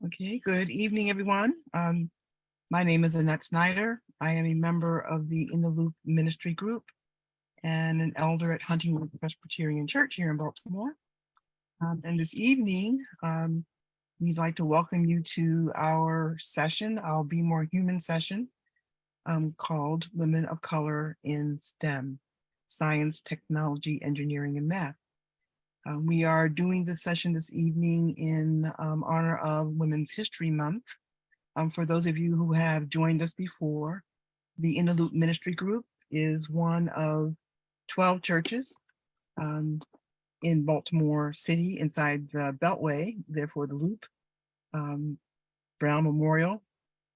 Okay, good evening, everyone. My name is Annette Snyder. I am a member of the In the Loop Ministry Group and an elder at Huntington Presbyterian Church here in Baltimore. And this evening, we'd like to welcome you to our session, our Be More Human session, called Women of Color in STEM, Science, Technology, Engineering, and Math. We are doing this session this evening in honor of Women's History Month. For those of you who have joined us before, the In the Loop Ministry Group is one of 12 churches in Baltimore City inside the Beltway, therefore the Loop, Brown Memorial,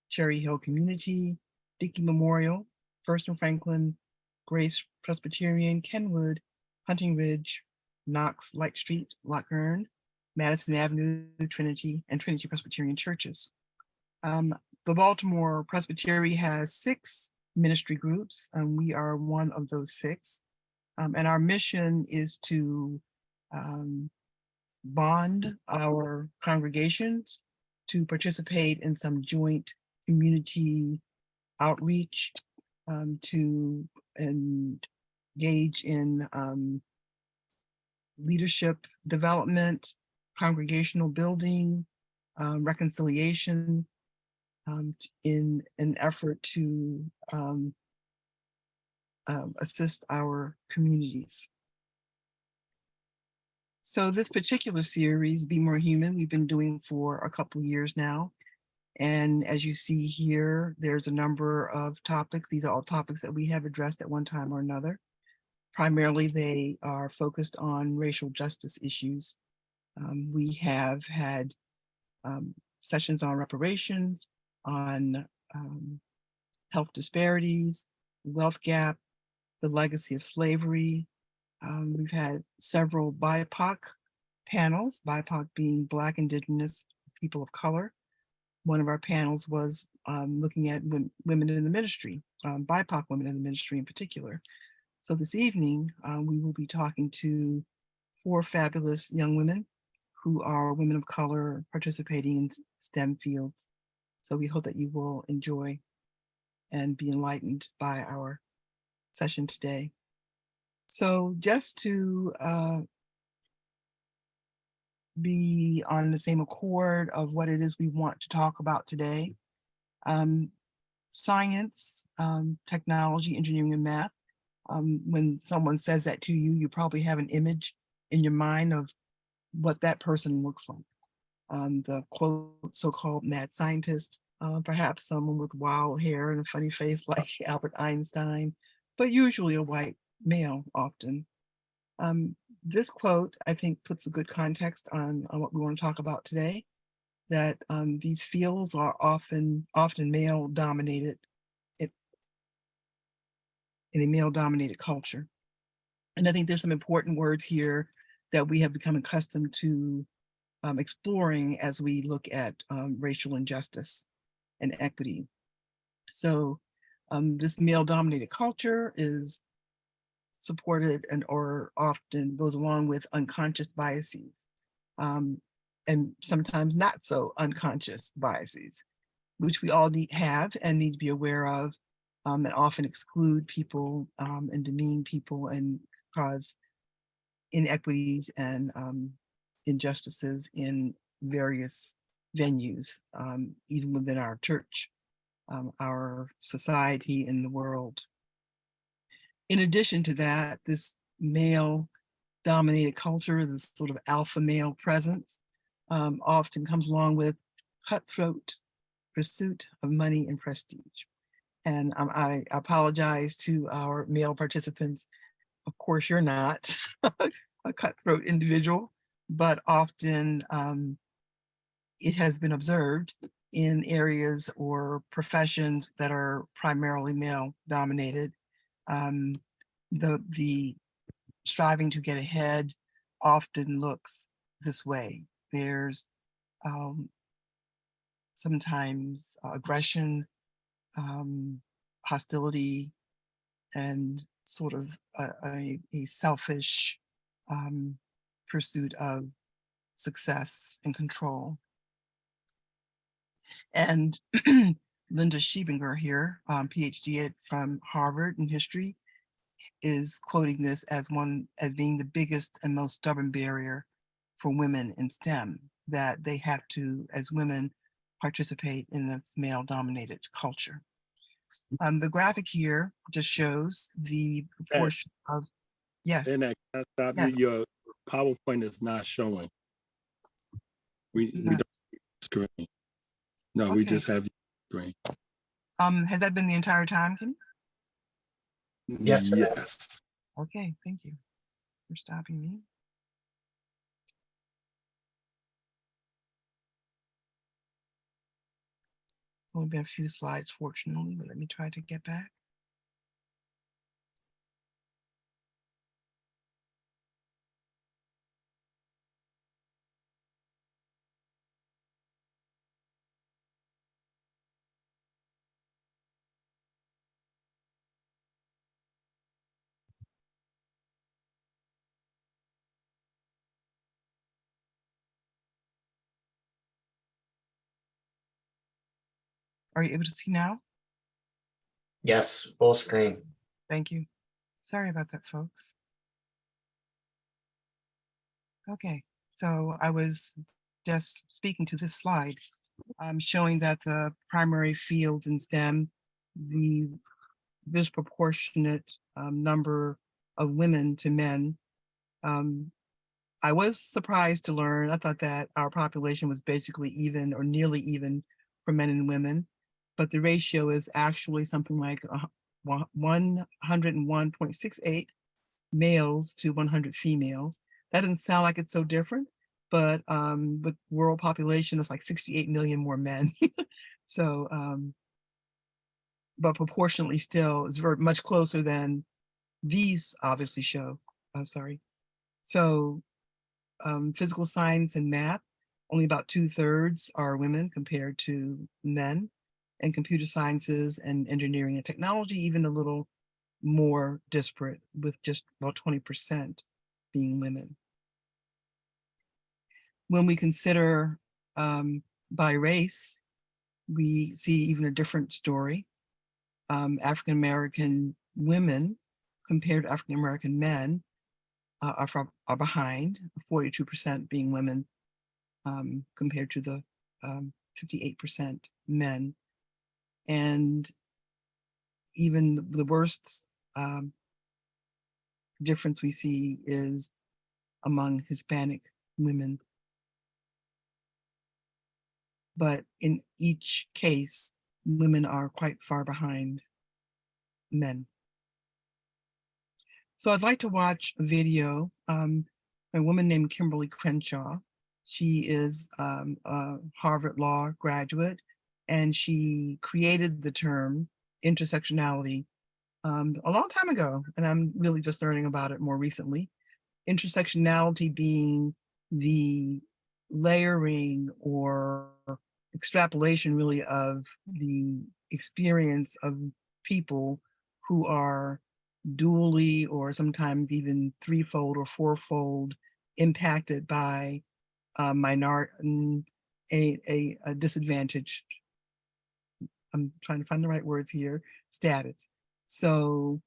Cherry Hill Community, Dickey Memorial, First and Franklin, Grace Presbyterian, Kenwood, Hunting Ridge, Knox, Light Street, Loch Earn, Madison Avenue, Trinity, and Trinity Presbyterian churches. The Baltimore Presbytery has 6 ministry groups, and we are one of those 6. And our mission is to bond our congregations to participate in some joint community outreach, to engage in leadership development, congregational building, reconciliation, in an effort to assist our communities. So this particular series, Be More Human, we've been doing for a couple of years now. And as you see here, there's a number of topics. These are all topics that we have addressed at one time or another. Primarily, they are focused on racial justice issues. We have had sessions on reparations, on health disparities, wealth gap, the legacy of slavery. We've had several BIPOC panels, BIPOC being Black, Indigenous, people of color. One of our panels was looking at women in the ministry, BIPOC women in the ministry in particular. So this evening, we will be talking to 4 fabulous young women who are women of color participating in STEM fields. So we hope that you will enjoy and be enlightened by our session today. So just to be on the same accord of what it is we want to talk about today, science, technology, engineering, and math. When someone says that to you, you probably have an image in your mind of what that person looks like. The quote, so-called mad scientist, perhaps someone with wild hair and a funny face like Albert Einstein, but usually a white male often. This quote, I think, puts a good context on what we want to talk about today, that these fields are often male-dominated in a male-dominated culture. And I think there's some important words here that we have become accustomed to exploring as we look at racial injustice and equity. So this male-dominated culture is supported or often goes along with unconscious biases, and sometimes not so unconscious biases, which we all have and need to be aware of, and often exclude people and demean people and cause inequities and injustices in various venues, even within our church, our society, in the world. In addition to that, this male-dominated culture, this sort of alpha male presence, often comes along with cutthroat pursuit of money and prestige. And I apologize to our male participants. Of course, you're not a cutthroat individual, but often it has been observed in areas or professions that are primarily male dominated. The striving to get ahead often looks this way. There's sometimes aggression, hostility, and sort of a selfish pursuit of success and control. And Linda Schiebinger here, PhD from Harvard in history, is quoting this as being the biggest and most stubborn barrier for women in STEM, that they have to, as women, participate in this male-dominated culture. The graphic here just shows the proportion of, yes. And can I stop you? Your PowerPoint is not showing. We don't have screen. No, okay. We just have screen. Has that been the entire time, Kenny? Yes. Yes. Okay, thank you for stopping me. It's only been a few slides, fortunately, but let me try to get back. Are you able to see now? Yes, full screen. Thank you. Sorry about that, folks. Okay, so I was just speaking to this slide, showing that the primary fields in STEM, the disproportionate number of women to men. I was surprised to learn, I thought that our population was basically even or nearly even for men and women, but the ratio is actually something like 101.68 males to 100 females. That doesn't sound like it's so different, but with world population, it's like 68 million more men. So, but proportionately still is very much closer than these obviously show. I'm sorry. So physical science and math, only about 2/3 are women compared to men, and computer sciences and engineering and technology, even a little more disparate, with just about 20% being women. When we consider by race, we see even a different story. African-American women compared to African-American men are behind, 42% being women compared to the 58% men. And even the worst difference we see is among Hispanic women. But in each case, women are quite far behind men. So I'd like to watch a video by a woman named Kimberly Crenshaw. She is a Harvard Law graduate, and she created the term intersectionality a long time ago, and I'm really just learning about it more recently. Intersectionality being the layering or extrapolation really of the experience of people who are dually or sometimes even threefold or fourfold impacted by a disadvantaged, I'm trying to find the right words here, status. So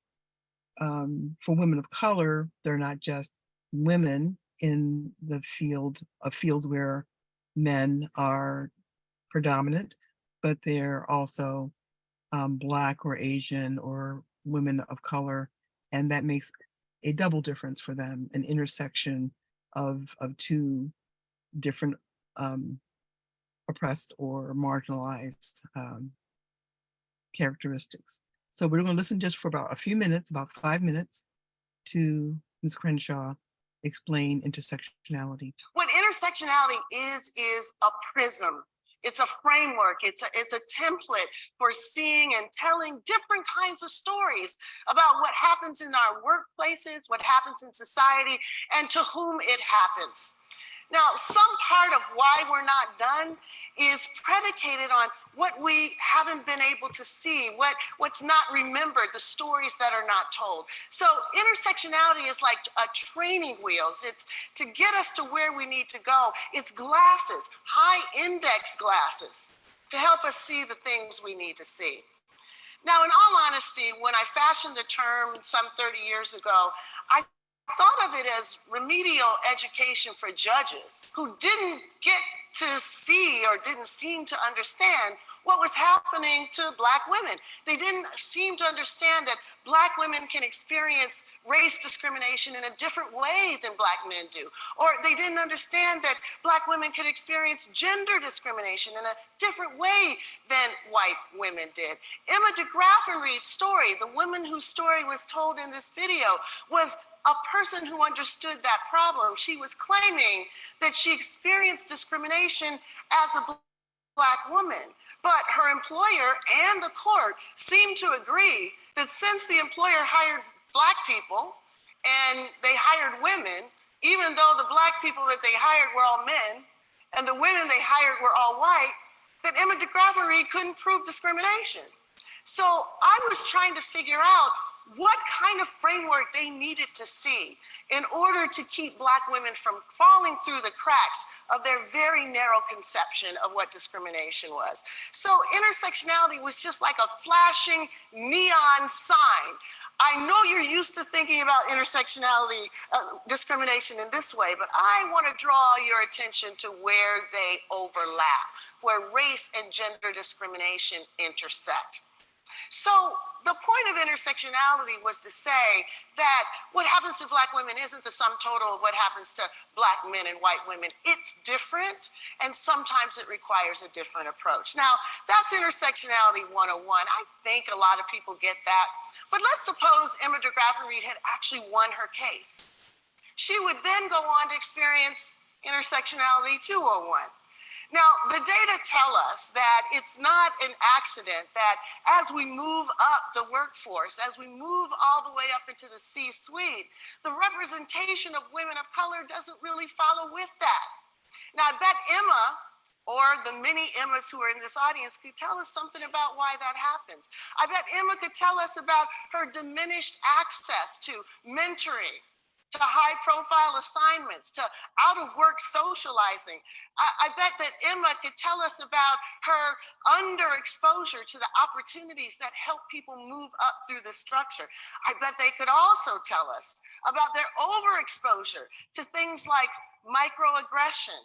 for women of color, they're not just women in the field of fields where men are predominant, but they're also Black or Asian or women of color. And that makes a double difference for them, an intersection of two different oppressed or marginalized characteristics. So we're going to listen just for about a few minutes, about 5 minutes, to Ms. Crenshaw explain intersectionality. What intersectionality is a prism. It's a framework. It's a template for seeing and telling different kinds of stories about what happens in our workplaces, what happens in society, and to whom it happens. Now, some part of why we're not done is predicated on what we haven't been able to see, what's not remembered, the stories that are not told. So intersectionality is like a training wheels. It's to get us to where we need to go. It's glasses, high index glasses, to help us see the things we need to see. Now, in all honesty, when I fashioned the term some 30 years ago, I thought of it as remedial education for judges who didn't get to see or didn't seem to understand what was happening to Black women. They didn't seem to understand that Black women can experience race discrimination in a different way than Black men do. Or they didn't understand that Black women could experience gender discrimination in a different way than white women did. Emma DeGraffenreid's story, the woman whose story was told in this video, was a person who understood that problem. She was claiming that she experienced discrimination as a Black woman, but her employer and the court seemed to agree that since the employer hired Black people and they hired women, even though the Black people that they hired were all men and the women they hired were all white, that Emma DeGraffenreid couldn't prove discrimination. So I was trying to figure out what kind of framework they needed to see in order to keep Black women from falling through the cracks of their very narrow conception of what discrimination was. So intersectionality was just like a flashing neon sign. I know you're used to thinking about intersectionality, discrimination in this way, but I want to draw your attention to where they overlap, where race and gender discrimination intersect. So the point of intersectionality was to say that what happens to Black women isn't the sum total of what happens to Black men and white women. It's different, and sometimes it requires a different approach. Now, that's intersectionality 101. I think a lot of people get that. But let's suppose Emma DeGraffenreid had actually won her case. She would then go on to experience intersectionality 201. Now, the data tell us that it's not an accident that as we move up the workforce, as we move all the way up into the C-suite, the representation of women of color doesn't really follow with that. Now, I bet Emma, or the many Emmas who are in this audience, could tell us something about why that happens. I bet Emma could tell us about her diminished access to mentoring, to high-profile assignments, to out-of-work socializing. I bet that Emma could tell us about her underexposure to the opportunities that help people move up through the structure. I bet they could also tell us about their overexposure to things like microaggression,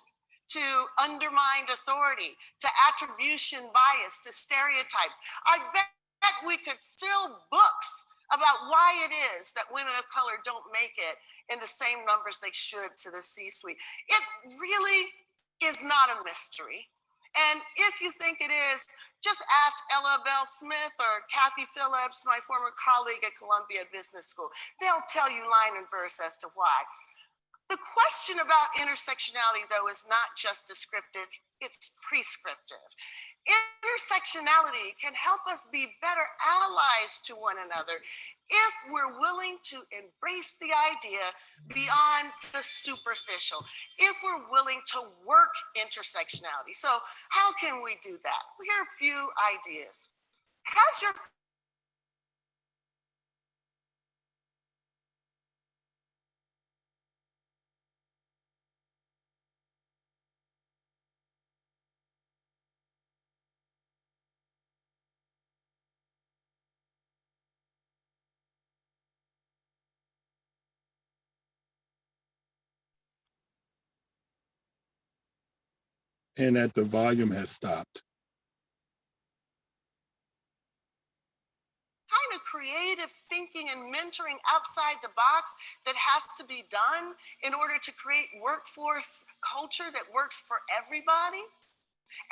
to undermined authority, to attribution bias, to stereotypes. I bet we could fill books about why it is that women of color don't make it in the same numbers they should to the C-suite. It really is not a mystery. And if you think it is, just ask Ella Bell Smith or Kathy Phillips, my former colleague at Columbia Business School. They'll tell you line and verse as to why. The question about intersectionality, though, is not just descriptive, it's prescriptive. Intersectionality can help us be better allies to one another if we're willing to embrace the idea beyond the superficial, if we're willing to work intersectionality. So how can we do that? Well, here are a few ideas. Has your And that the volume has stopped. kind of creative thinking and mentoring outside the box that has to be done in order to create workforce culture that works for everybody?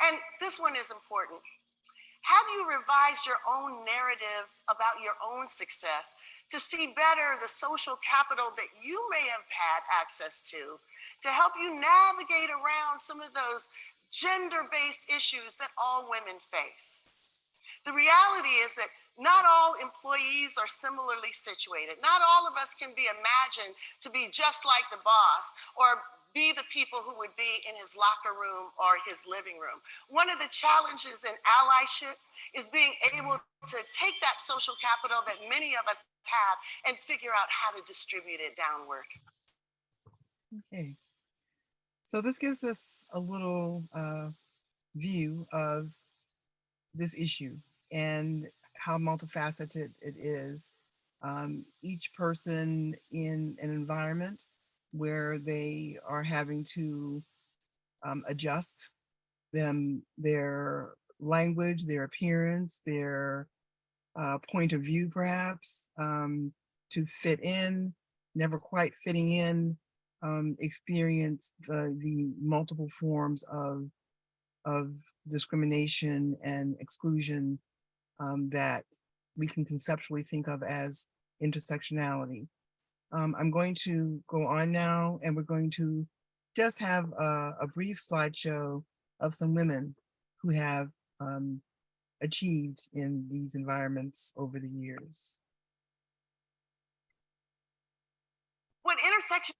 And this one is important. Have you revised your own narrative about your own success to see better the social capital that you may have had access to help you navigate around some of those gender-based issues that all women face? The reality is that not all employees are similarly situated. Not all of us can be imagined to be just like the boss or be the people who would be in his locker room or his living room. One of the challenges in allyship is being able to take that social capital that many of us have and figure out how to distribute it downward. Okay. So this gives us a little view of this issue and how multifaceted it is. Each person in an environment where they are having to adjust their language, their appearance, their point of view, perhaps, to fit in, never quite fitting in, experience the multiple forms of discrimination and exclusion that we can conceptually think of as intersectionality. I'm going to go on now, and we're going to just have a brief slideshow of some women who have achieved in these environments over the years. What intersection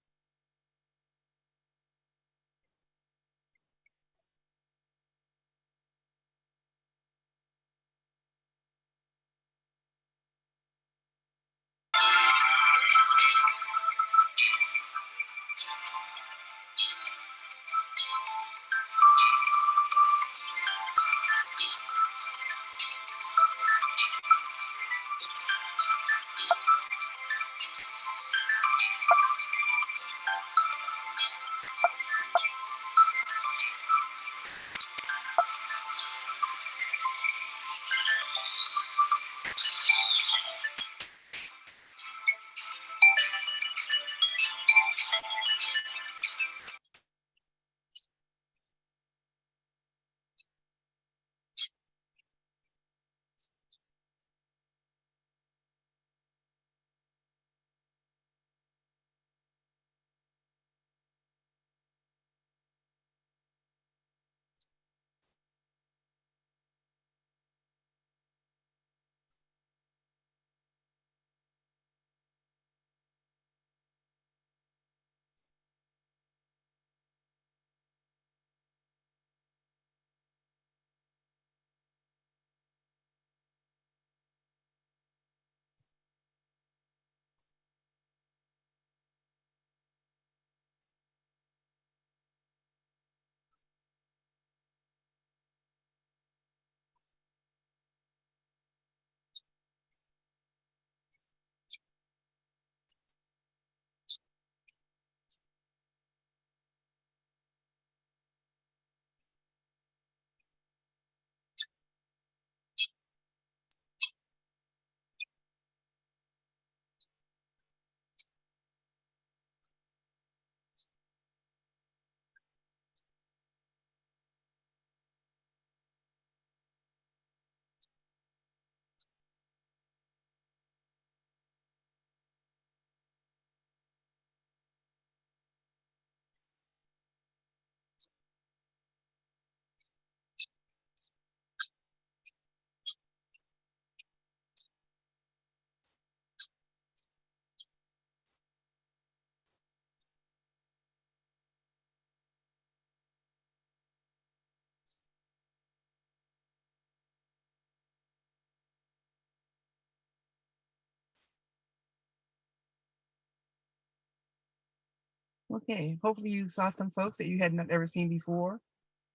Okay, hopefully you saw some folks that you had not ever seen before.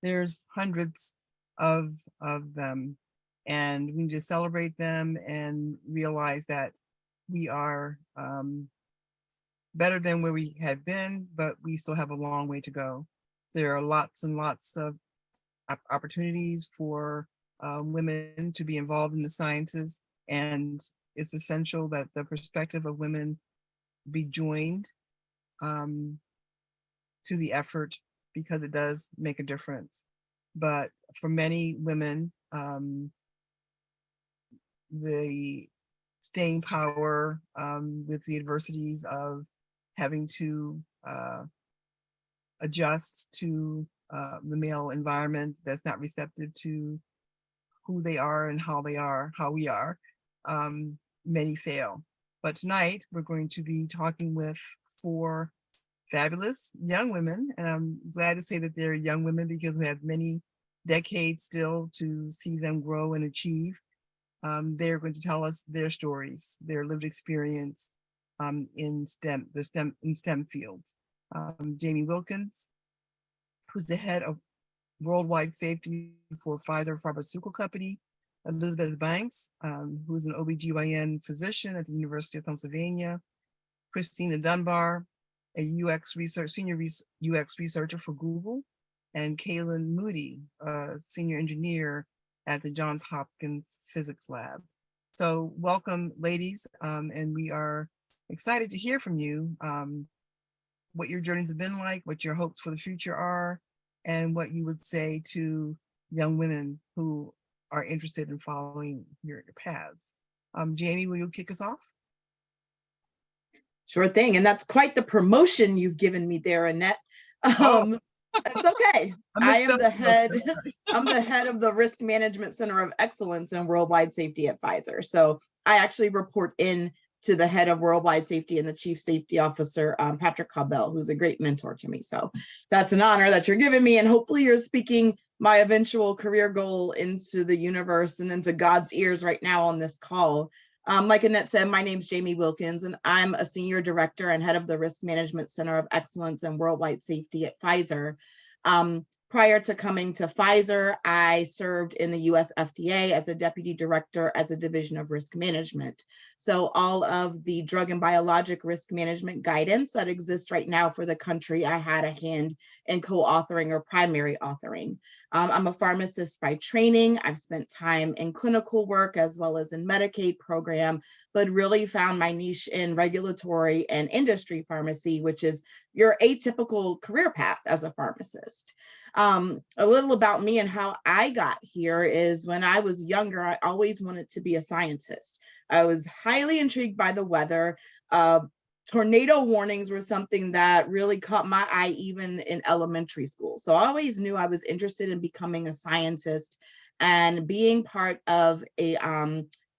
There's hundreds of them, and we need to celebrate them and realize that we are better than where we have been, but we still have a long way to go. There are lots and lots of opportunities for women to be involved in the sciences, and it's essential that the perspective of women be joined to the effort, because it does make a difference. But for many women, the staying power with the adversities of having to adjust to the male environment that's not receptive to who they are and how we are, many fail. But tonight we're going to be talking with 4 fabulous young women. And I'm glad to say that they're young women because we have many decades still to see them grow and achieve. They're going to tell us their stories, their lived experience in STEM fields. Jamie Wilkins, who's the head of worldwide safety for Pfizer Pharmaceutical Company. Elizabeth Banks, who's an OBGYN physician at the University of Pennsylvania. Christina Dunbar, a senior UX researcher for Google. And Kaylin Moody, senior engineer at the Johns Hopkins Physics Lab. So welcome, ladies, and we are excited to hear from you, what your journeys have been like, what your hopes for the future are, and what you would say to young women who are interested in following your paths. Jamie, will you kick us off? Sure thing. And that's quite the promotion you've given me there, Annette. It's okay. I am the head. I'm the head of the Risk Management Center of Excellence in Worldwide Safety at Pfizer. So I actually report in to the head of Worldwide Safety and the Chief Safety Officer, Patrick Cabell, who's a great mentor to me. So that's an honor that you're giving me. And hopefully you're speaking my eventual career goal into the universe and into God's ears right now on this call. Like Annette said, my name's Jamie Wilkins, and I'm a senior director and head of the Risk Management Center of Excellence and Worldwide Safety at Pfizer. Prior to coming to Pfizer, I served in the US FDA as a deputy director as a division of risk management. So all of the drug and biologic risk management guidance that exists right now for the country, I had a hand in co-authoring or primary authoring. I'm a pharmacist by training. I've spent time in clinical work as well as in Medicaid program, but really found my niche in regulatory and industry pharmacy, which is your atypical career path as a pharmacist. A little about me and how I got here is when I was younger, I always wanted to be a scientist. I was highly intrigued by the weather. Tornado warnings were something that really caught my eye even in elementary school. So I always knew I was interested in becoming a scientist and being part of a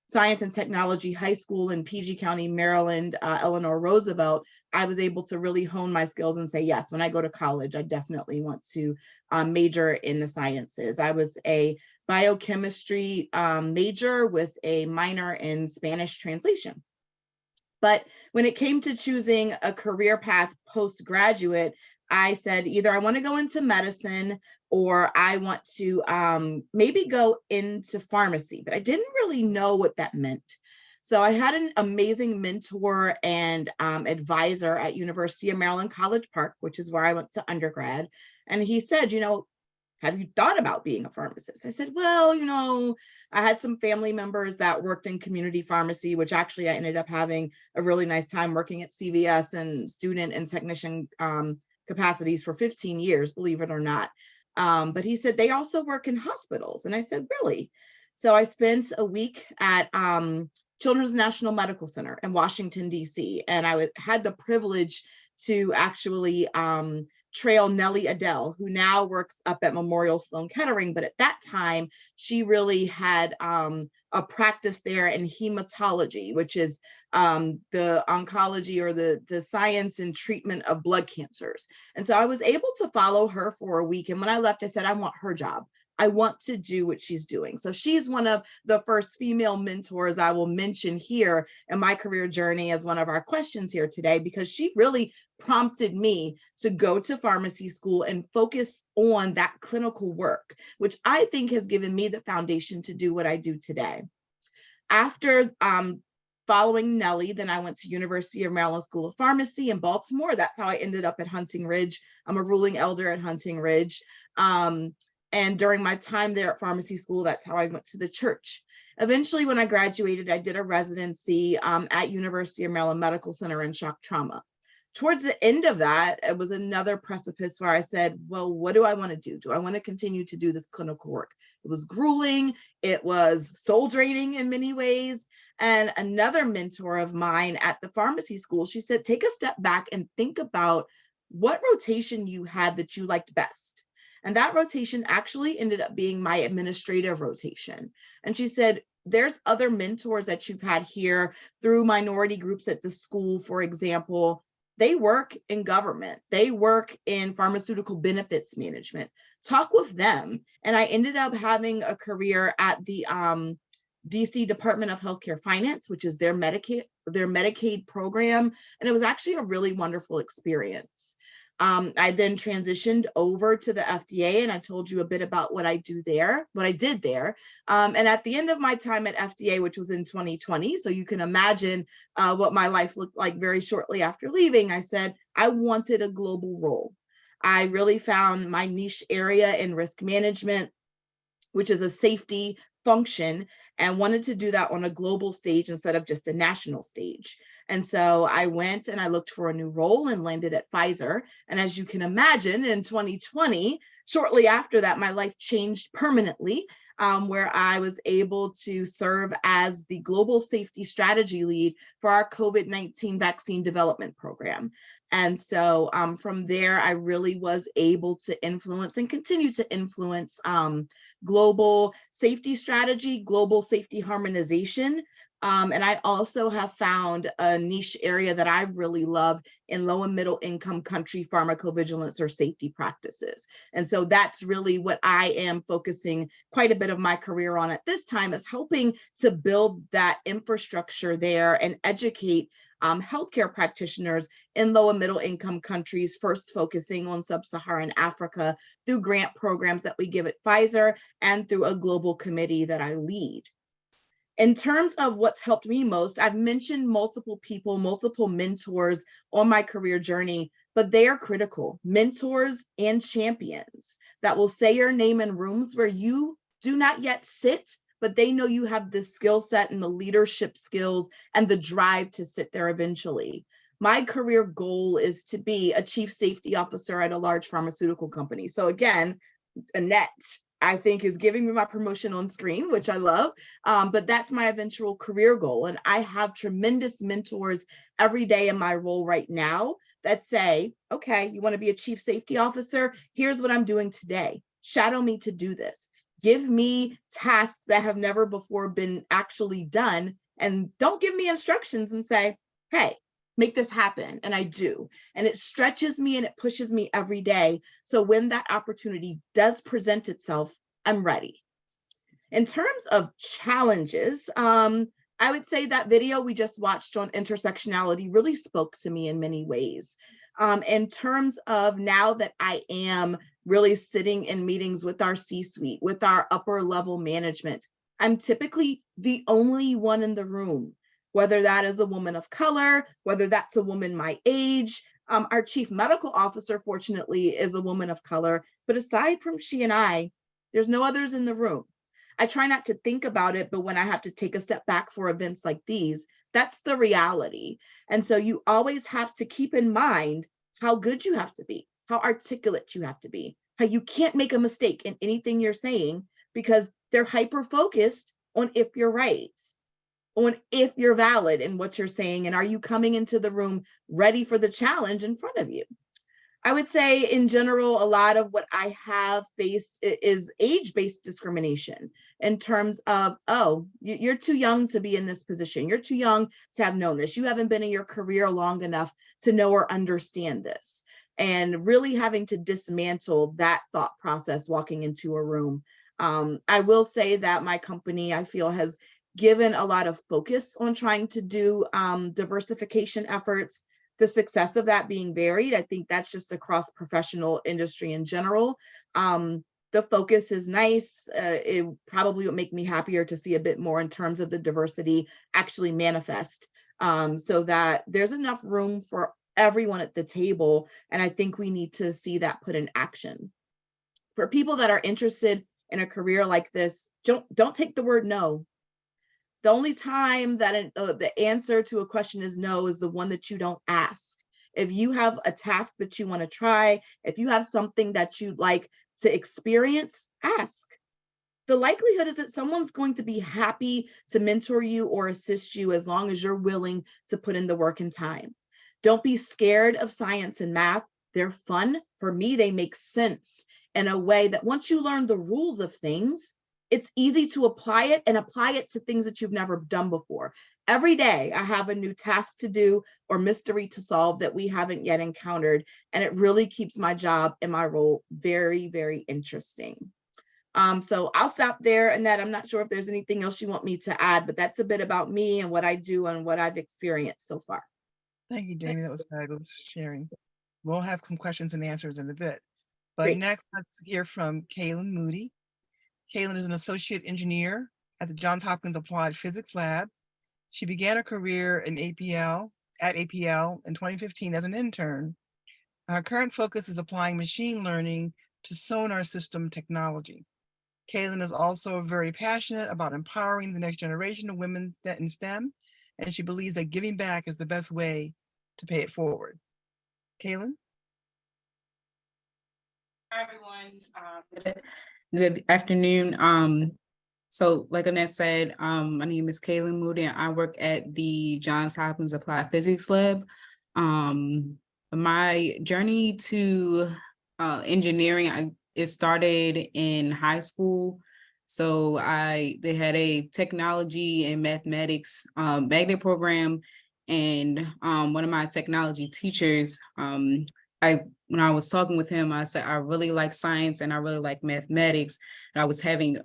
science and technology high school in PG County, Maryland, Eleanor Roosevelt. I was able to really hone my skills and say, yes, when I go to college, I definitely want to major in the sciences. I was a biochemistry major with a minor in Spanish translation. But when it came to choosing a career path postgraduate, I said either I want to go into medicine or I want to maybe go into pharmacy, but I didn't really know what that meant. So I had an amazing mentor and advisor at University of Maryland College Park, which is where I went to undergrad. And he said, you know, have you thought about being a pharmacist? I said, well, you know, I had some family members that worked in community pharmacy, which actually I ended up having a really nice time working at CVS and student and technician capacities for 15 years, believe it or not. But he said, they also work in hospitals. And I said, really? So I spent a week at Children's National Medical Center in Washington, D.C. And I had the privilege to actually trail Nellie Adele, who now works up at Memorial Sloan Kettering. But at that time, she really had a practice there in hematology, which is the oncology or the science and treatment of blood cancers. And so I was able to follow her for a week. And when I left, I said, I want her job. I want to do what she's doing. So she's one of the first female mentors I will mention here in my career journey as one of our questions here today, because she really prompted me to go to pharmacy school and focus on that clinical work, which I think has given me the foundation to do what I do today. After following Nellie, then I went to University of Maryland School of Pharmacy in Baltimore. That's how I ended up at Hunting Ridge. I'm a ruling elder at Hunting Ridge. And during my time there at pharmacy school, that's how I went to the church. Eventually, when I graduated, I did a residency at University of Maryland Medical Center in shock trauma. Towards the end of that, it was another precipice where I said, well, what do I want to do? Do I want to continue to do this clinical work? It was grueling. It was soul draining in many ways. And another mentor of mine at the pharmacy school, she said, take a step back and think about what rotation you had that you liked best. And that rotation actually ended up being my administrative rotation. And she said, there's other mentors that you've had here through minority groups at the school, for example. they work in government, they work in pharmaceutical benefits management. Talk with them. And I ended up having a career at the DC Department of Healthcare Finance, which is their Medicaid program. And it was actually a really wonderful experience. I then transitioned over to the FDA, and I told you a bit about what I did there. And at the end of my time at FDA, which was in 2020, so you can imagine what my life looked like very shortly after leaving, I said I wanted a global role. I really found my niche area in risk management, which is a safety function, and wanted to do that on a global stage instead of just a national stage. And so I went and I looked for a new role and landed at Pfizer. And as you can imagine, in 2020, shortly after that, my life changed permanently, where I was able to serve as the global safety strategy lead for our COVID-19 vaccine development program. And so from there, I really was able to influence and continue to influence global safety strategy, global safety harmonization. And I also have found a niche area that I really love in low and middle income country pharmacovigilance or safety practices. And so that's really what I am focusing quite a bit of my career on at this time, is helping to build that infrastructure there and educate healthcare practitioners in low and middle income countries, first focusing on sub-Saharan Africa through grant programs that we give at Pfizer and through a global committee that I lead. In terms of what's helped me most, I've mentioned multiple people, multiple mentors on my career journey, but they are critical. Mentors and champions that will say your name in rooms where you do not yet sit, but they know you have the skill set and the leadership skills and the drive to sit there eventually. My career goal is to be a chief safety officer at a large pharmaceutical company. So again, Annette, I think, is giving me my promotion on screen, which I love, but that's my eventual career goal. And I have tremendous mentors every day in my role right now that say, okay, you want to be a chief safety officer? Here's what I'm doing today. Shadow me to do this. Give me tasks that have never before been actually done, and don't give me instructions and say, hey, make this happen. And I do. And it stretches me and it pushes me every day. So when that opportunity does present itself, I'm ready. In terms of challenges, I would say that video we just watched on intersectionality really spoke to me in many ways. In terms of now that I am really sitting in meetings with our C-suite, with our upper level management, I'm typically the only one in the room, whether that is a woman of color, whether that's a woman my age. Our chief medical officer, fortunately, is a woman of color, but aside from she and I, there's no others in the room. I try not to think about it, but when I have to take a step back for events like these, that's the reality. And so you always have to keep in mind how good you have to be, how articulate you have to be, how you can't make a mistake in anything you're saying, because they're hyper-focused on if you're right, on if you're valid in what you're saying, and are you coming into the room ready for the challenge in front of you. I would say in general, a lot of what I have faced is age-based discrimination in terms of, oh, you're too young to be in this position. You're too young to have known this. You haven't been in your career long enough to know or understand this. And really having to dismantle that thought process walking into a room. I will say that my company, I feel, has given a lot of focus on trying to do diversification efforts. The success of that being varied. I think that's just across professional industry in general. The focus is nice. It probably would make me happier to see a bit more in terms of the diversity actually manifest, so that there's enough room for everyone at the table. And I think we need to see that put in action. For people that are interested in a career like this, don't take the word no. The only time that the answer to a question is no is the one that you don't ask. If you have a task that you want to try, if you have something that you'd like to experience, ask. The likelihood is that someone's going to be happy to mentor you or assist you as long as you're willing to put in the work and time. Don't be scared of science and math. They're fun. For me, they make sense in a way that once you learn the rules of things, it's easy to apply it and apply it to things that you've never done before. every day I have a new task to do or mystery to solve that we haven't yet encountered. And it really keeps my job and my role very, very interesting. So I'll stop there, Annette. I'm not sure if there's anything else you want me to add, but that's a bit about me and what I do and what I've experienced so far. Thank you, Jamie. That was fabulous sharing. We'll have some questions and answers in a bit. But Great. next, let's hear from Kaylin Moody. Kaylin is an associate engineer at the Johns Hopkins Applied Physics Lab. She began her career at APL in 2015 as an intern. Her current focus is applying machine learning to sonar system technology. Kaylin is also very passionate about empowering the next generation of women in STEM, and she believes that giving back is the best way to pay it forward. Kaylin? Hi, everyone. Good afternoon. So like Annette said, my name is Kaylin Moody, and I work at the Johns Hopkins Applied Physics Lab. My journey to engineering, it started in high school. So they had a technology and mathematics magnet program, and one of my technology teachers, when I was talking with him, I said, I really like science and I really like mathematics. And I was having,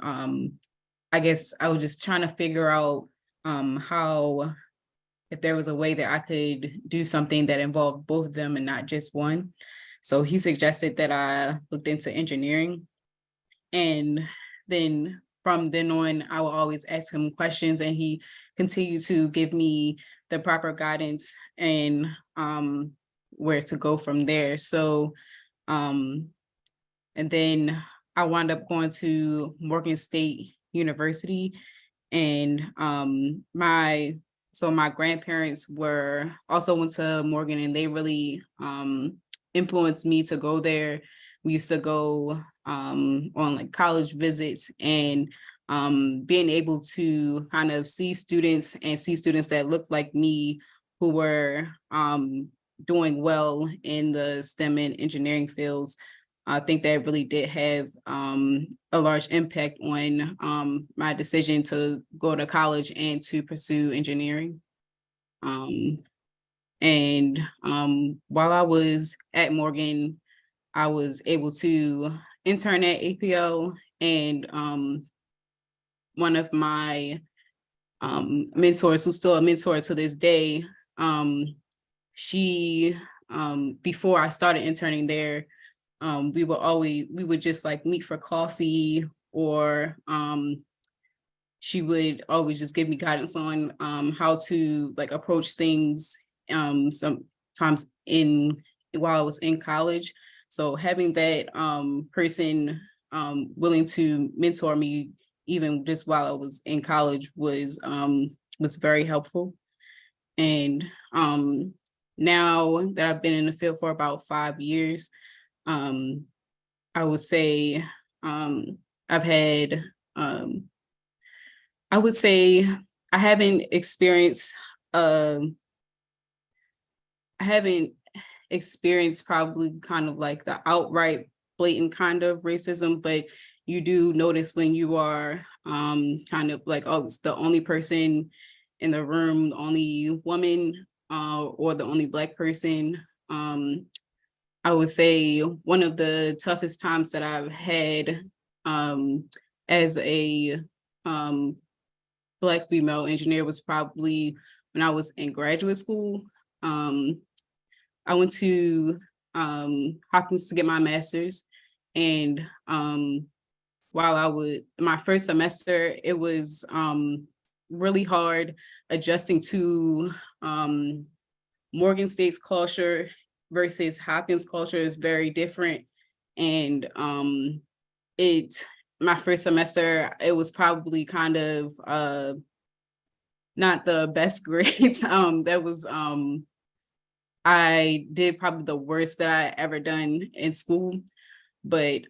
I guess I was just trying to figure out how, if there was a way that I could do something that involved both of them and not just one. So he suggested that I looked into engineering. And then from then on, I will always ask him questions, and he continued to give me the proper guidance and where to go from there. So, and then I wound up going to Morgan State University, and my grandparents also went to Morgan, and they really influenced me to go there. We used to go on like college visits, and being able to kind of see students that looked like me, who were doing well in the STEM and engineering fields. I think that really did have a large impact on my decision to go to college and to pursue engineering. And while I was at Morgan, I was able to intern at APL, and one of my mentors, who's still a mentor to this day, she, before I started interning there, we would just like meet for coffee, or she would always just give me guidance on how to like approach things sometimes while I was in college. So having that person willing to mentor me even just while I was in college was very helpful. And now that I've been in the field for about 5 years, I would say I've had, I would say I haven't experienced probably kind of like the outright blatant kind of racism, but you do notice when you are kind of like, oh, it's the only person in the room, the only woman or the only Black person. I would say one of the toughest times that I've had as a Black female engineer was probably when I was in graduate school. I went to Hopkins to get my master's, and my first semester, it was really hard adjusting to Morgan State's culture versus Hopkins culture is very different. And my first semester, it was probably kind of not the best grades. I did probably the worst that I ever done in school. But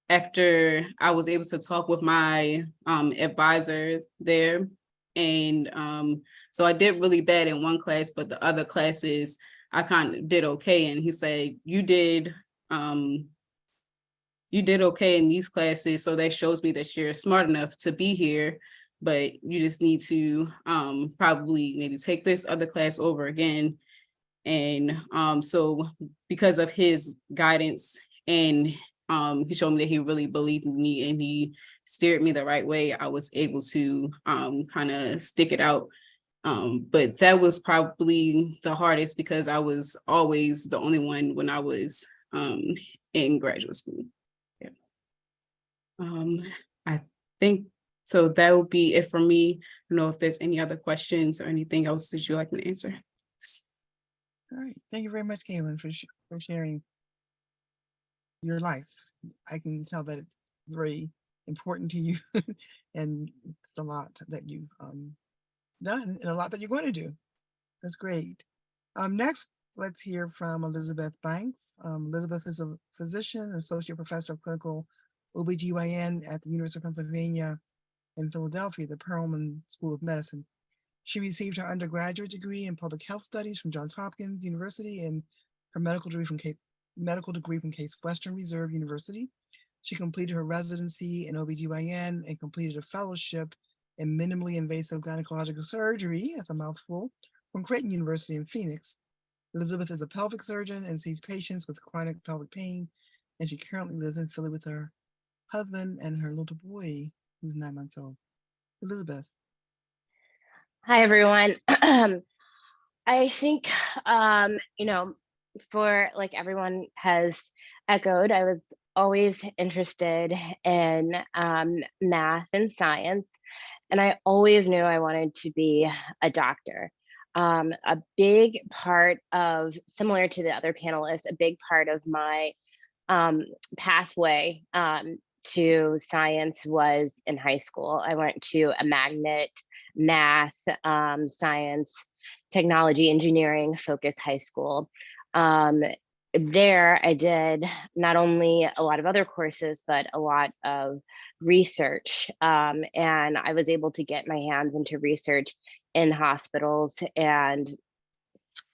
after I was able to talk with my advisor there, and so I did really bad in one class, but the other classes I kind of did okay. And he said, you did okay in these classes, so that shows me that you're smart enough to be here, but you just need to probably maybe take this other class over again. And so because of his guidance and he showed me that he really believed in me and he steered me the right way, I was able to kind of stick it out. But that was probably the hardest because I was always the only one when I was in graduate school. Yeah. I think so. That would be it for me. I don't know if there's any other questions or anything else that you'd like me to answer. All right. Thank you very much, Kaylin, for sharing your life. I can tell that it's very important to you and it's a lot that you've done and a lot that you're going to do. That's great. Next, let's hear from Elizabeth Banks. Elizabeth is a physician, associate professor of clinical OBGYN at the University of Pennsylvania in Philadelphia, the Perelman School of Medicine. She received her undergraduate degree in public health studies from Johns Hopkins University and her medical degree from Case Western Reserve University. She completed her residency in OBGYN and completed a fellowship in minimally invasive gynecological surgery, that's a mouthful, from Creighton University in Phoenix. Elizabeth is a pelvic surgeon and sees patients with chronic pelvic pain, and she currently lives in Philly with her husband and her little boy, who's 9 months old. Elizabeth. Hi, everyone. I think, for like everyone has echoed, I was always interested in math and science, and I always knew I wanted to be a doctor. A big part of, similar to the other panelists, a big part of my pathway to science was in high school. I went to a magnet math, science, technology, engineering focused high school. There I did not only a lot of other courses, but a lot of research. And I was able to get my hands into research in hospitals and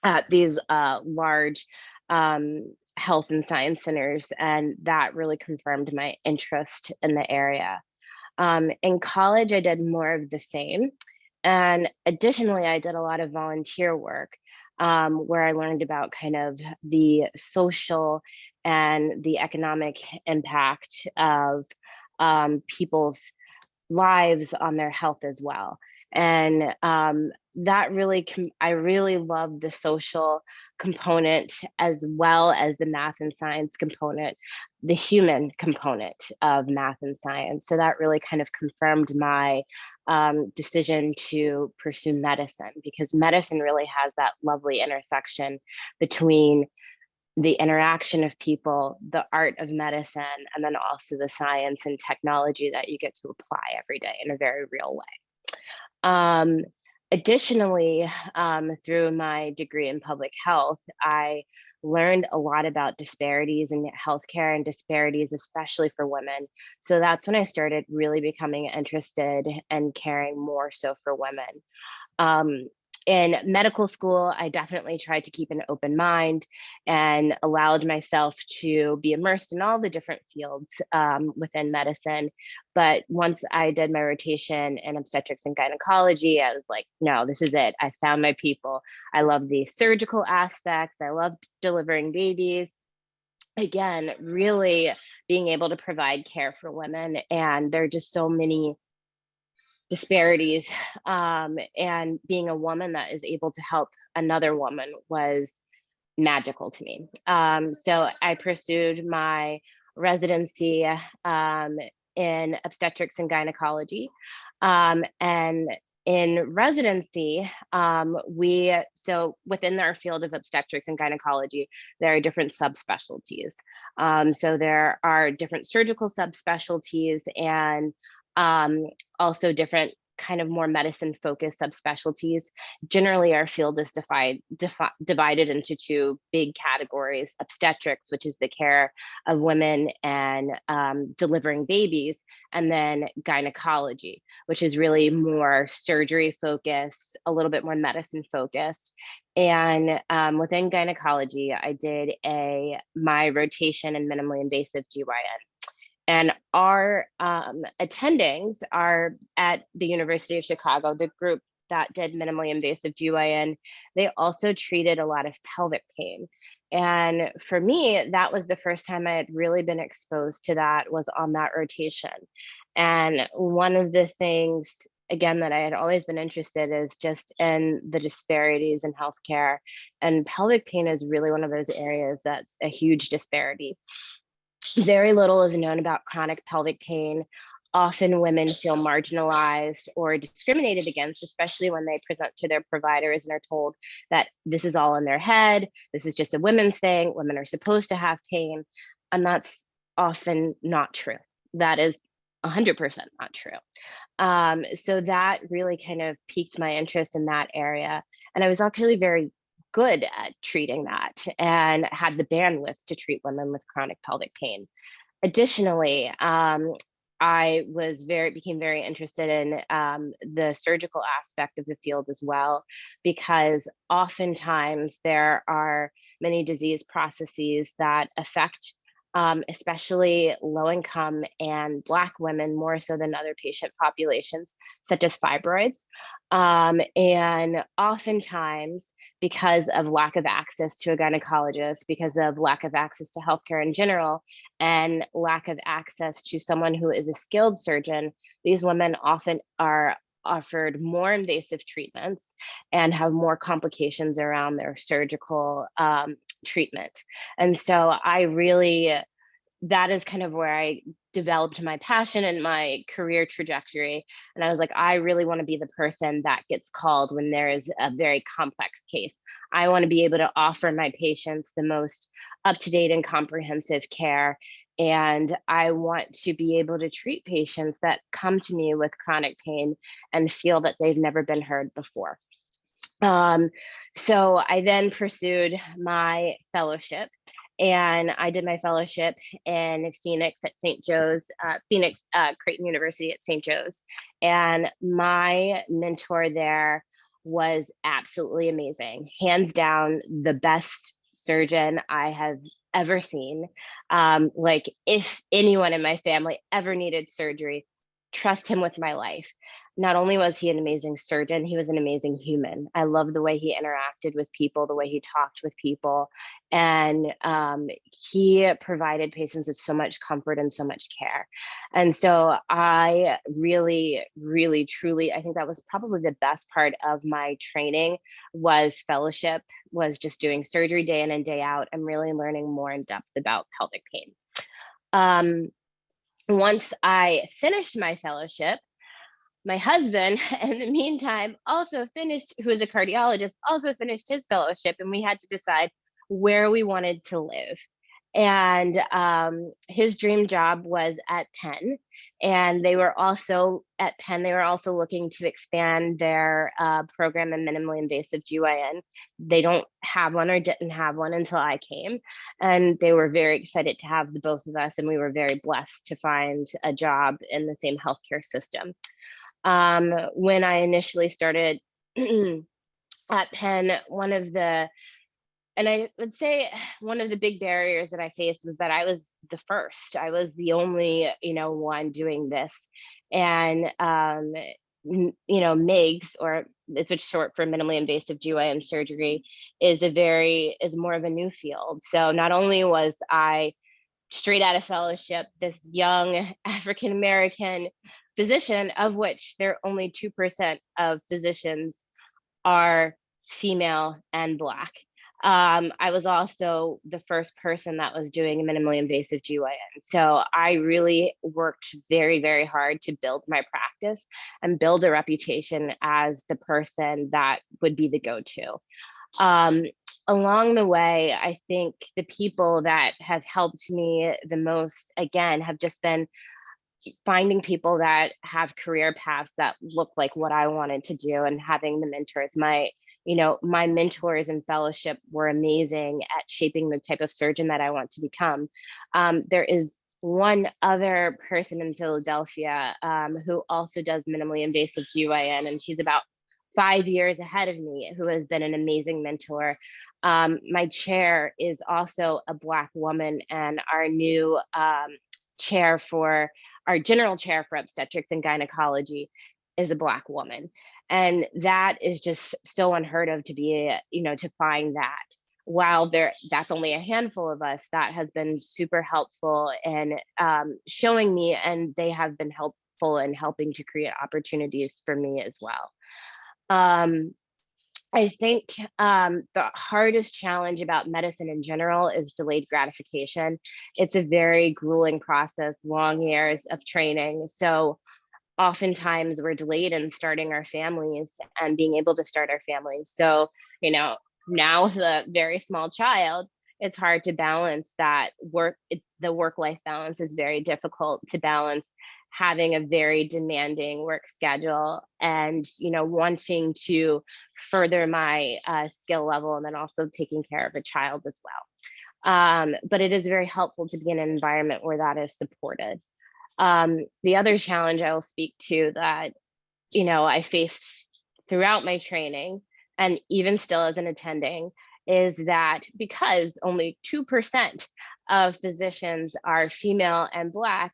at these large health and science centers. And that really confirmed my interest in the area. In college, I did more of the same. And additionally, I did a lot of volunteer work where I learned about kind of the social and the economic impact of people's lives on their health as well. And that really, I really love the social component as well as the math and science component, the human component of math and science. So that really kind of confirmed my decision to pursue medicine, because medicine really has that lovely intersection between the interaction of people, the art of medicine, and then also the science and technology that you get to apply every day in a very real way. Additionally, through my degree in public health, I learned a lot about disparities in healthcare and disparities, especially for women. So that's when I started really becoming interested and caring more so for women. In medical school, I definitely tried to keep an open mind and allowed myself to be immersed in all the different fields within medicine. But once I did my rotation in obstetrics and gynecology, I was like, no, this is it. I found my people. I love the surgical aspects. I loved delivering babies. Again, really being able to provide care for women. And there are just so many disparities, and being a woman that is able to help another woman was magical to me. So I pursued my residency in obstetrics and gynecology, and in residency, so within our field of obstetrics and gynecology, there are different subspecialties. So there are different surgical subspecialties and also different kind of more medicine focused subspecialties. Generally, our field is divided into two big categories: obstetrics, which is the care of women and delivering babies, and then gynecology, which is really more surgery focused, a little bit more medicine focused. And within gynecology, I did my rotation in minimally invasive GYN. And our attendings are at the University of Chicago, the group that did minimally invasive GYN, they also treated a lot of pelvic pain. And for me, that was the first time I had really been exposed to that, was on that rotation. And one of the things, again, that I had always been interested is just in the disparities in healthcare. And pelvic pain is really one of those areas that's a huge disparity. Very little is known about chronic pelvic pain. Often women feel marginalized or discriminated against, especially when they present to their providers and are told that this is all in their head, this is just a women's thing, women are supposed to have pain. And that's often not true. That is 100% not true. So that really kind of piqued my interest in that area. And I was actually very good at treating that and had the bandwidth to treat women with chronic pelvic pain. Additionally, I became very interested in the surgical aspect of the field as well, because oftentimes there are many disease processes that affect especially low-income and Black women more so than other patient populations, such as fibroids. And oftentimes, because of lack of access to a gynecologist, because of lack of access to healthcare in general, and lack of access to someone who is a skilled surgeon, these women often are offered more invasive treatments and have more complications around their surgical treatment. And so that is kind of where I developed my passion and my career trajectory. And I was like, I really want to be the person that gets called when there is a very complex case. I want to be able to offer my patients the most up-to-date and comprehensive care. And I want to be able to treat patients that come to me with chronic pain and feel that they've never been heard before. So I then pursued my fellowship, and I did my fellowship in Phoenix at St. Joe's, Creighton University at St. Joe's. And my mentor there was absolutely amazing. Hands down, the best surgeon I have ever seen. Like, if anyone in my family ever needed surgery, trust him with my life. Not only was he an amazing surgeon, he was an amazing human. I love the way he interacted with people, the way he talked with people. And he provided patients with so much comfort and so much care. And so I really, really, truly, I think that was probably the best part of my training, was fellowship, was just doing surgery day in and day out and really learning more in depth about pelvic pain. Once I finished my fellowship, my husband, in the meantime, who is a cardiologist, also finished his fellowship, and we had to decide where we wanted to live. And his dream job was at Penn, and they were also looking to expand their program in minimally invasive GYN. They don't have one, or didn't have one, until I came, and they were very excited to have the both of us, and we were very blessed to find a job in the same healthcare system. When I initially started at Penn, one of the big barriers that I faced was that I was the first. I was the only, one doing this. And, MIGS, or it's which short for minimally invasive GYN surgery, is more of a new field. So not only was I straight out of fellowship, this young African-American physician, of which there are only 2% of physicians are female and Black. I was also the first person that was doing minimally invasive GYN. So I really worked very, very hard to build my practice and build a reputation as the person that would be the go-to. Along the way, I think the people that have helped me the most, again, have just been finding people that have career paths that look like what I wanted to do, and having the mentors. My mentors in fellowship were amazing at shaping the type of surgeon that I want to become. There is one other person in Philadelphia who also does minimally invasive GYN, and she's about 5 years ahead of me, who has been an amazing mentor. My chair is also a Black woman, and our new general chair for obstetrics and gynecology is a Black woman. And that is just so unheard of to be, to find that. While that's only a handful of us, that has been super helpful in showing me, and they have been helpful in helping to create opportunities for me as well. I think the hardest challenge about medicine in general is delayed gratification. It's a very grueling process, long years of training. So oftentimes we're delayed in starting our families and being able to start our families. So, now with a very small child, it's hard to balance that the work-life balance is very difficult to balance, having a very demanding work schedule and, wanting to further my skill level, and then also taking care of a child as well. But it is very helpful to be in an environment where that is supported. The other challenge I will speak to that, I faced throughout my training, and even still as an attending, is that because only 2% of physicians are female and Black,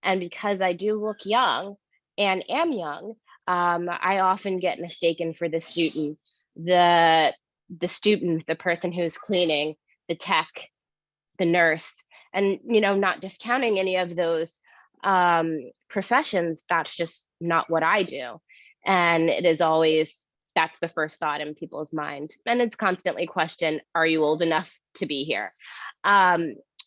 and because I do look young and am young, I often get mistaken for the student, the person who's cleaning, the tech, the nurse, and, not discounting any of those professions. That's just not what I do. And it is always, that's the first thought in people's mind. And it's constantly questioned, are you old enough to be here?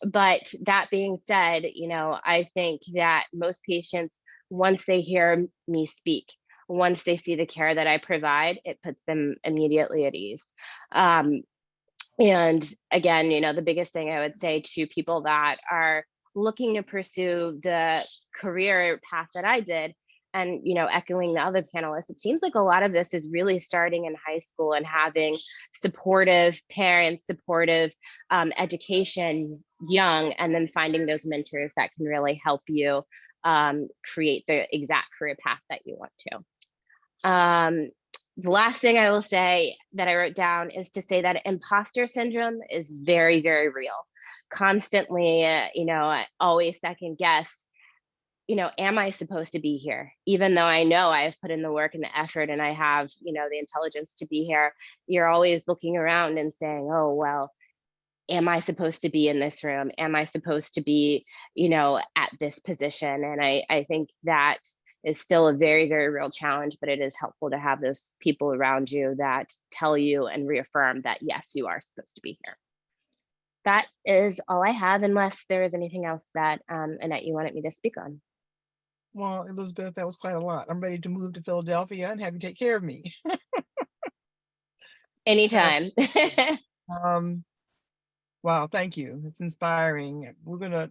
But that being said, I think that most patients, once they hear me speak, once they see the care that I provide, it puts them immediately at ease. And again, the biggest thing I would say to people that are looking to pursue the career path that I did, and, echoing the other panelists, it seems like a lot of this is really starting in high school and having supportive parents, supportive education young, and then finding those mentors that can really help you create the exact career path that you want to. The last thing I will say that I wrote down is to say that imposter syndrome is very, very real. Constantly, I always second guess, am I supposed to be here? Even though I know I have put in the work and the effort and I have, the intelligence to be here, you're always looking around and saying, oh, well, am I supposed to be in this room? Am I supposed to be, at this position? And I think that is still a very, very real challenge, but it is helpful to have those people around you that tell you and reaffirm that, yes, you are supposed to be here. That is all I have, unless there is anything else that Annette, you wanted me to speak on. Well, Elizabeth, that was quite a lot. I'm ready to move to Philadelphia and have you take care of me. Anytime. Wow, thank you. It's inspiring. We're going to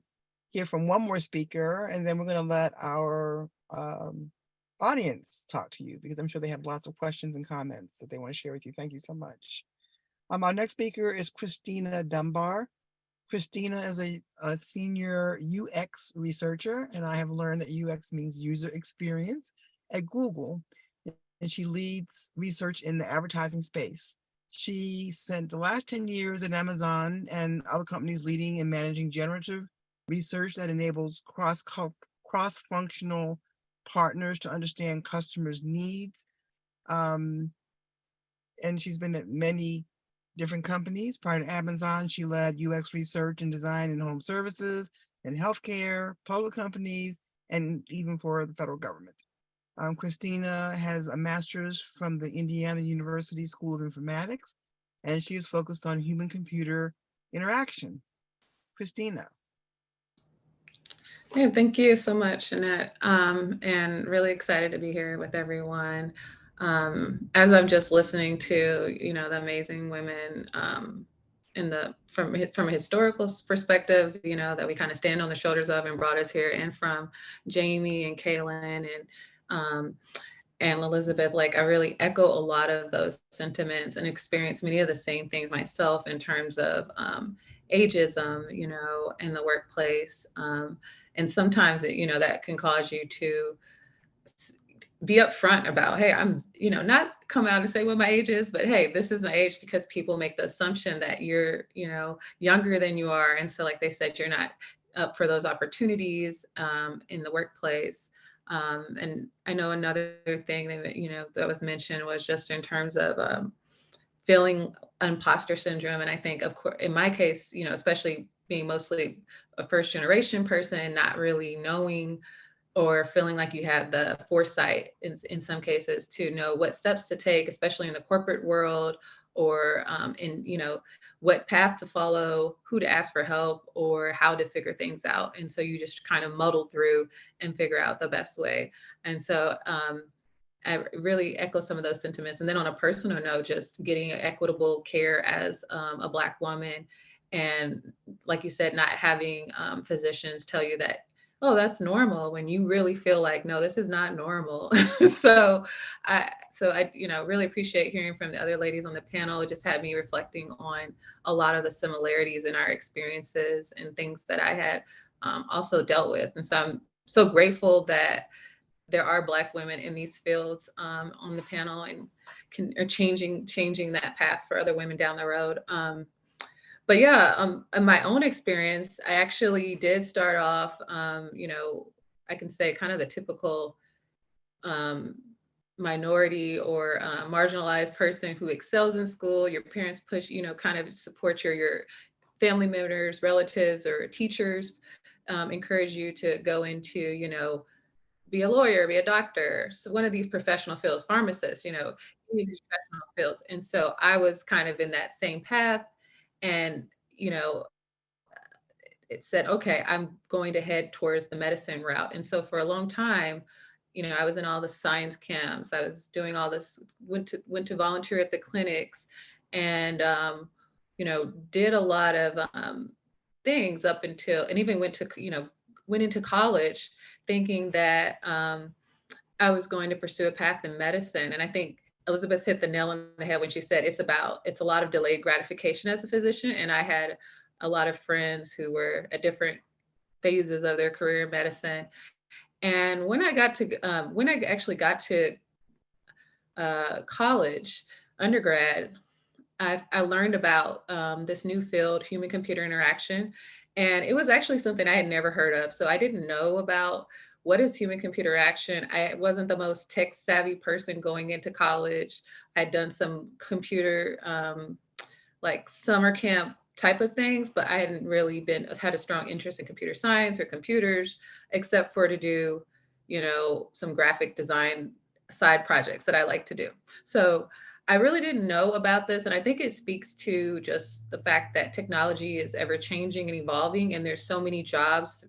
hear from one more speaker, and then we're going to let our audience talk to you, because I'm sure they have lots of questions and comments that they want to share with you. Thank you so much. Our next speaker is Christina Dunbar. Christina is a senior UX researcher, and I have learned that UX means user experience at Google, and she leads research in the advertising space. She spent the last 10 years at Amazon and other companies leading and managing generative research that enables cross-functional partners to understand customers' needs. And she's been at many different companies. Prior to Amazon, she led UX research and design in home services and healthcare, public companies, and even for the federal government. Christina has a master's from the Indiana University School of Informatics, and she is focused on human-computer interaction. Christina. Yeah, thank you so much, Annette, and really excited to be here with everyone. As I'm just listening to, the amazing women from a historical perspective, that we kind of stand on the shoulders of and brought us here, and from Jamie and Kaylin and Elizabeth, like I really echo a lot of those sentiments and experience many of the same things myself in terms of ageism, in the workplace. And sometimes, that can cause you to be upfront about, hey, I'm, not come out and say what my age is, but hey, this is my age, because people make the assumption that you're, younger than you are. And so like they said, you're not up for those opportunities in the workplace. And I know another thing that, that was mentioned was just in terms of feeling imposter syndrome. And I think, of course, in my case, especially being mostly a first generation person, not really knowing or feeling like you had the foresight in some cases to know what steps to take, especially in the corporate world, or in what path to follow, who to ask for help, or how to figure things out. And so you just kind of muddle through and figure out the best way. And so I really echo some of those sentiments. And then on a personal note, just getting equitable care as a Black woman, and like you said, not having physicians tell you that, oh, that's normal, when you really feel like, no, this is not normal. So I really appreciate hearing from the other ladies on the panel. It just had me reflecting on a lot of the similarities in our experiences and things that I had also dealt with. And so I'm so grateful that there are Black women in these fields on the panel, and are changing that path for other women down the road. But yeah, in my own experience, I actually did start off, I can say kind of the typical minority or marginalized person who excels in school. Your parents push, kind of support your family members, relatives, or teachers, encourage you to go into, be a lawyer, be a doctor. So one of these professional fields, pharmacists, these professional fields. And so I was kind of in that same path. And, it said, okay, I'm going to head towards the medicine route. And so for a long time, I was in all the science camps. I was doing all this, went to volunteer at the clinics, and, did a lot of things up until, and even went into college thinking that I was going to pursue a path in medicine. And I think Elizabeth hit the nail on the head when she said it's a lot of delayed gratification as a physician. And I had a lot of friends who were at different phases of their career in medicine. And when I actually got to college, undergrad, I learned about this new field, human-computer interaction. And it was actually something I had never heard of. So I didn't know about what is human-computer interaction. I wasn't the most tech-savvy person going into college. I'd done some computer, like summer camp type of things, but I hadn't really had a strong interest in computer science or computers, except for to do, some graphic design side projects that I like to do. So I really didn't know about this. And I think it speaks to just the fact that technology is ever changing and evolving, and there's so many jobs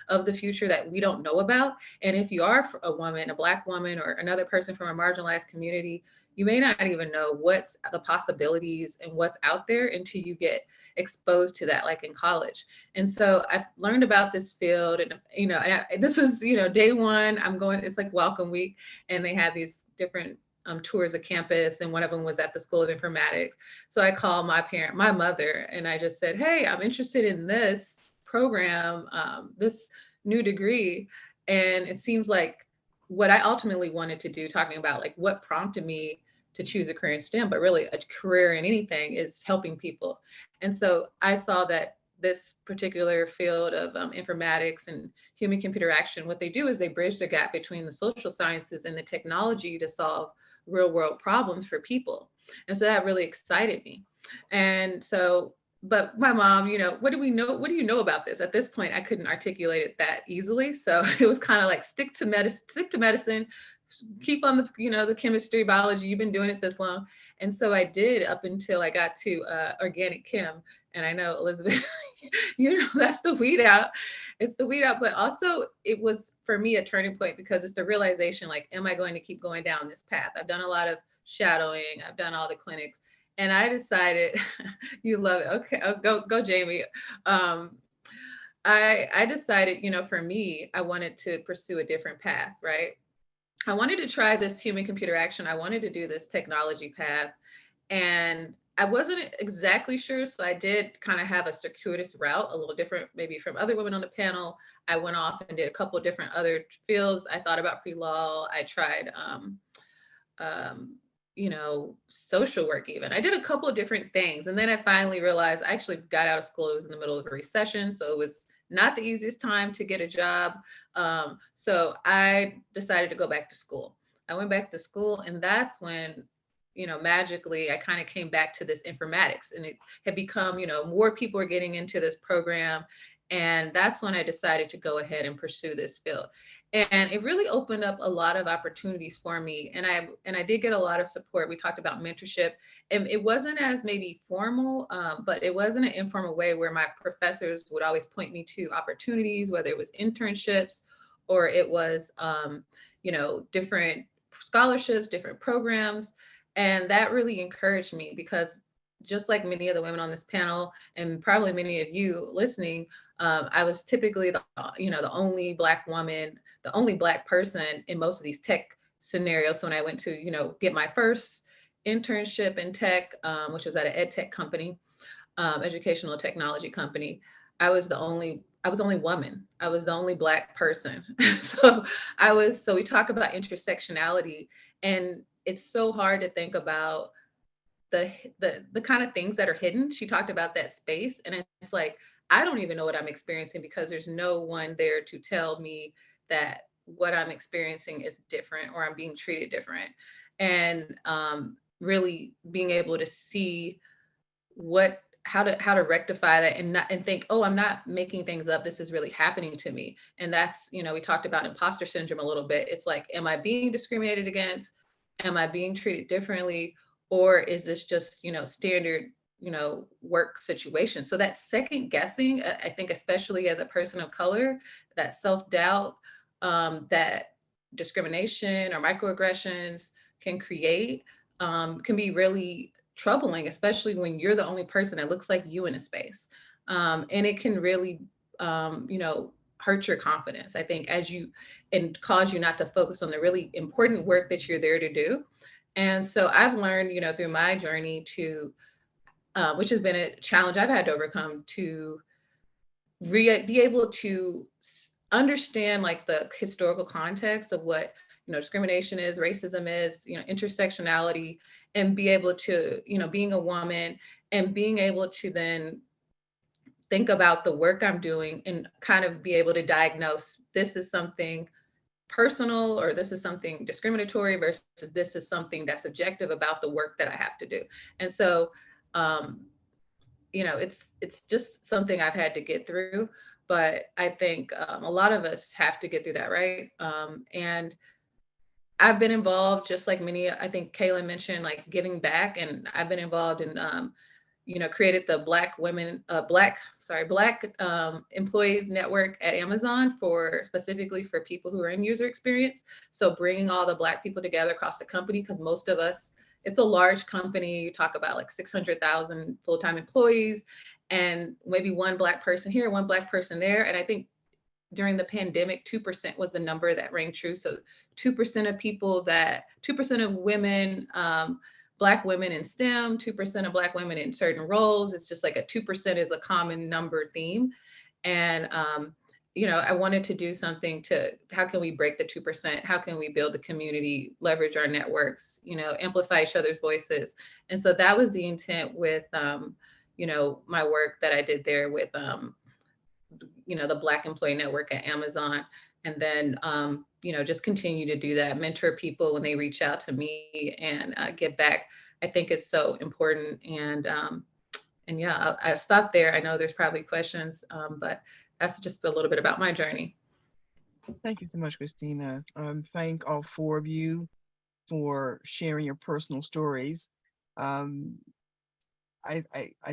of the future that we don't know about. And if you are a woman, a Black woman, or another person from a marginalized community, you may not even know what's the possibilities and what's out there until you get exposed to that, like in college. And so I've learned about this field, and this is day one. It's like welcome week, and they had these different tours of campus, and one of them was at the School of Informatics. So I called my mother, and I just said, hey, I'm interested in this program, this new degree. And it seems like what I ultimately wanted to do, talking about like what prompted me to choose a career in STEM, but really a career in anything, is helping people. And so I saw that this particular field of informatics and human-computer interaction, what they do is they bridge the gap between the social sciences and the technology to solve real-world problems for people. And so that really excited me. And so, but my mom, what do you know about this? At this point, I couldn't articulate it that easily. So it was kind of like, stick to medicine, keep on the chemistry, biology, you've been doing it this long. And so I did up until I got to organic chem. And I know, Elizabeth, that's the weed out. It's the weed out, but also it was for me a turning point, because it's the realization, like, am I going to keep going down this path? I've done a lot of shadowing. I've done all the clinics, and I decided, you love it. Okay, go Jamie. I decided, for me, I wanted to pursue a different path, right? I wanted to try this human-computer interaction. I wanted to do this technology path, and I wasn't exactly sure. So I did kind of have a circuitous route, a little different maybe from other women on the panel. I went off and did a couple of different other fields. I thought about pre-law. I tried, social work even. I did a couple of different things. And then I finally realized I actually got out of school. It was in the middle of a recession. So it was not the easiest time to get a job. So I decided to go back to school. I went back to school, and that's when, magically I kind of came back to this informatics, and it had become, more people are getting into this program. And that's when I decided to go ahead and pursue this field. And it really opened up a lot of opportunities for me. And I did get a lot of support. We talked about mentorship, and it wasn't as maybe formal, but it was in an informal way where my professors would always point me to opportunities, whether it was internships or it was, different scholarships, different programs. And that really encouraged me, because just like many of the women on this panel, and probably many of you listening, I was typically the only Black woman, the only Black person in most of these tech scenarios. So when I went to, get my first internship in tech, which was at an ed tech company, educational technology company, I was only woman. I was the only Black person. So we talk about intersectionality, and it's so hard to think about the kind of things that are hidden. She talked about that space, and it's like, I don't even know what I'm experiencing, because there's no one there to tell me that what I'm experiencing is different or I'm being treated different. And really being able to see how to rectify that, and think, oh, I'm not making things up. This is really happening to me. And that's, we talked about imposter syndrome a little bit. It's like, am I being discriminated against? Am I being treated differently? Or is this just, standard, work situation? So that second guessing, I think, especially as a person of color, that self-doubt, that discrimination or microaggressions can create, can be really troubling, especially when you're the only person that looks like you in a space. And it can really, hurt your confidence, I think, and cause you not to focus on the really important work that you're there to do. And so I've learned, through my journey which has been a challenge I've had to overcome, to be able to understand like the historical context of what, discrimination is, racism is, intersectionality, and be able to, being a woman, and being able to then think about the work I'm doing and kind of be able to diagnose, this is something personal, or this is something discriminatory, versus this is something that's objective about the work that I have to do. And so, it's just something I've had to get through, but I think a lot of us have to get through that, right? And I've been involved, just like many, I think Kaylin mentioned, like giving back, and I've been involved in, created the Black Employees Network at Amazon, specifically for people who are in user experience. So bringing all the Black people together across the company, because most of us, it's a large company. You talk about like 600,000 full-time employees, and maybe one Black person here, one Black person there. And I think during the pandemic, 2% was the number that rang true. So 2% of women, Black women in STEM, 2% of Black women in certain roles. It's just like 2% is a common number theme. And, I wanted to do something how can we break the 2%? How can we build the community, leverage our networks, amplify each other's voices? And so that was the intent with, my work that I did there with, the Black Employee Network at Amazon. And then, just continue to do that, mentor people when they reach out to me, and give back. I think it's so important. And yeah, I'll stop there. I know there's probably questions, but that's just a little bit about my journey. Thank you so much, Christina. Thank all four of you for sharing your personal stories. I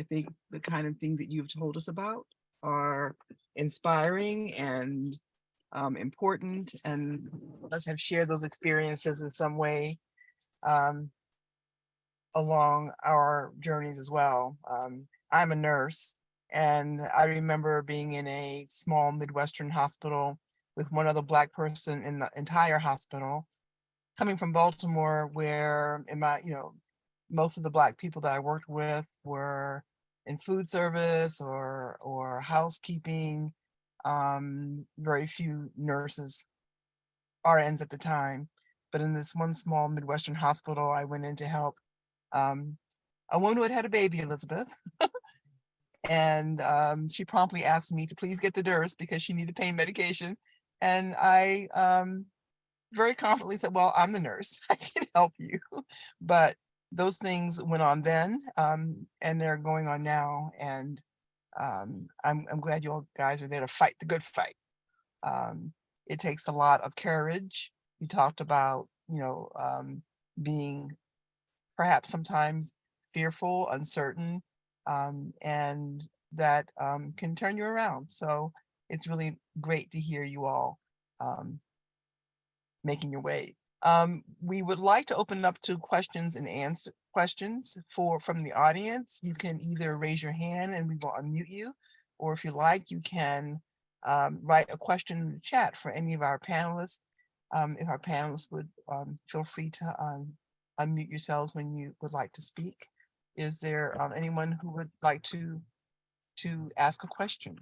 think the kind of things that you've told us about are inspiring and important, and us have shared those experiences in some way along our journeys as well. I'm a nurse, and I remember being in a small Midwestern hospital with one other Black person in the entire hospital, coming from Baltimore, where most of the Black people that I worked with were in food service or housekeeping, very few nurses, RNs at the time. But in this one small Midwestern hospital, I went in to help a woman who had a baby, Elizabeth. And she promptly asked me to please get the nurse because she needed pain medication. And I very confidently said, well, I'm the nurse, I can help you. But those things went on then, and they're going on now. And I'm glad you all guys are there to fight the good fight. It takes a lot of courage. You talked about, being perhaps sometimes fearful, uncertain, and that can turn you around. So it's really great to hear you all making your way. We would like to open it up to questions and answer questions from the audience. You can either raise your hand and we will unmute you, or if you like, you can write a question in the chat for any of our panelists. If our panelists would feel free to unmute yourselves when you would like to speak. Is there anyone who would like to ask a question?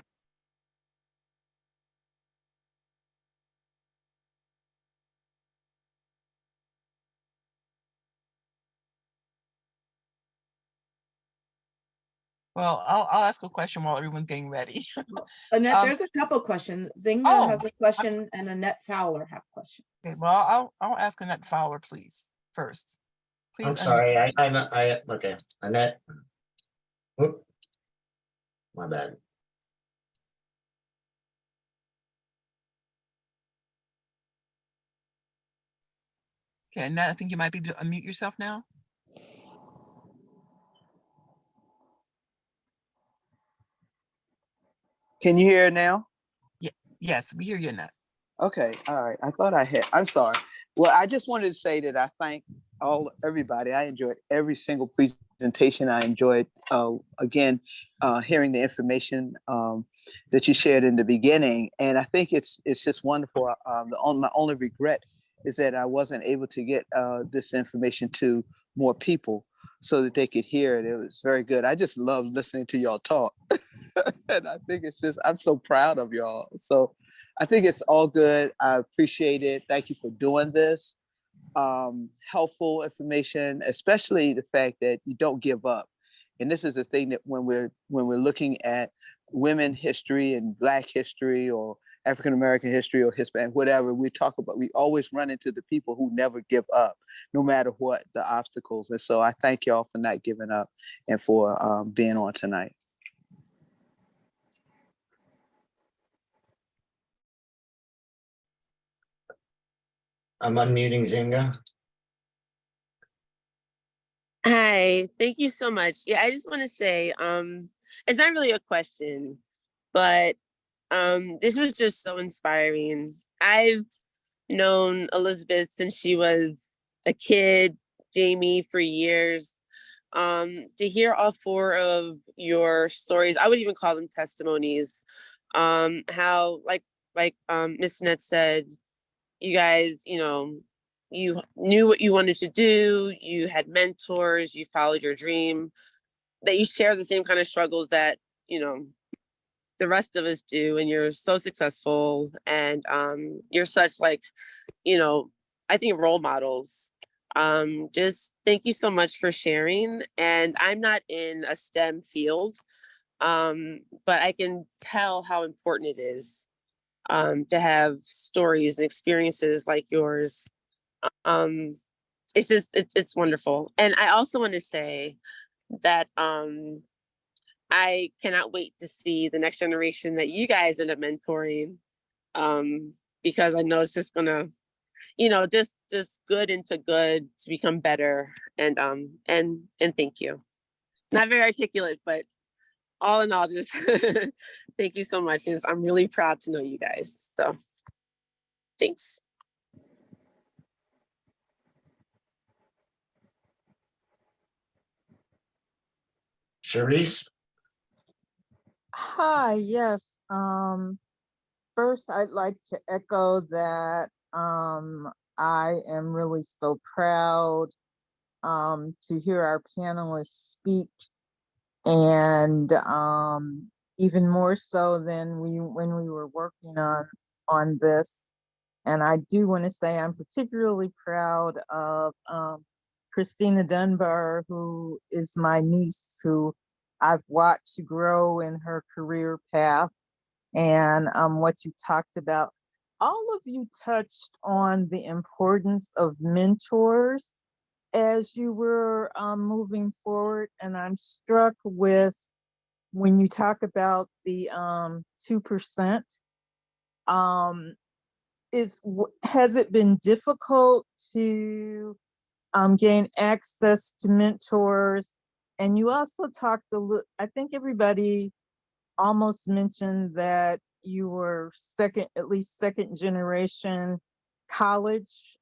Well, I'll ask a question while everyone's getting ready. Annette, there's a couple questions. Zinga has a question and Annette Fowler have a question. Okay, well, I'll ask Annette Fowler, please, first. Please. I'm sorry, okay, Annette. Whoop. My bad. Okay, Annette, I think you might be able to unmute yourself now. Can you hear it now? Yes, we hear you, Annette. Okay, all right. I thought I had. I'm sorry. Well, I just wanted to say that I thank everybody. I enjoyed every single presentation. I enjoyed again hearing the information that you shared in the beginning, and I think it's just wonderful. My only regret is that I wasn't able to get this information to more people so that they could hear it. It was very good. I just love listening to y'all talk. And I think it's just, I'm so proud of y'all. So I think it's all good. I appreciate it. Thank you for doing this. Helpful information, especially the fact that you don't give up. And this is the thing that when we're looking at women history and Black history or African-American history or Hispanic, whatever we talk about, we always run into the people who never give up, no matter what the obstacles. And so I thank y'all for not giving up and for being on tonight. I'm unmuting Zinga. Hi, thank you so much. Yeah, I just want to say, it's not really a question, but this was just so inspiring. I've known Elizabeth since she was a kid, Jamie for years. To hear all four of your stories, I would even call them testimonies. How like Miss Net said, you guys, you knew what you wanted to do, you had mentors, you followed your dream, that you share the same kind of struggles that, the rest of us do, and you're so successful, and you're such I think role models. Just thank you so much for sharing. And I'm not in a STEM field, but I can tell how important it is to have stories and experiences like yours. It's wonderful. And I also want to say that I cannot wait to see the next generation that you guys end up mentoring, because I know it's just gonna, just good into good to become better. And thank you. Not very articulate, but all in all, just thank you so much. And I'm really proud to know you guys. So thanks. Charisse? Hi, yes. First, I'd like to echo that I am really so proud to hear our panelists speak, and even more so than when we were working on this. And I do want to say I'm particularly proud of Christina Dunbar, who is my niece, who I've watched grow in her career path, and what you talked about. All of you touched on the importance of mentors as you were moving forward, and I'm struck with when you talk about the 2%. Has it been difficult to gain access to mentors? And you also talked I think everybody almost mentioned that you were at least second generation college.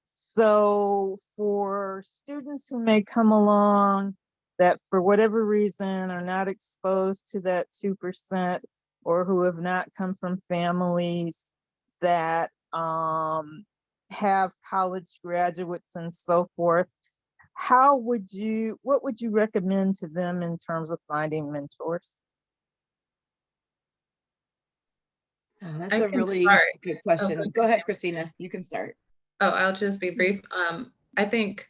So for students who may come along that for whatever reason are not exposed to that 2%, or who have not come from families that have college graduates and so forth, what would you recommend to them in terms of finding mentors? That's I a can really start. good question. Go ahead, Christina. You can start. Oh, I'll just be brief. I think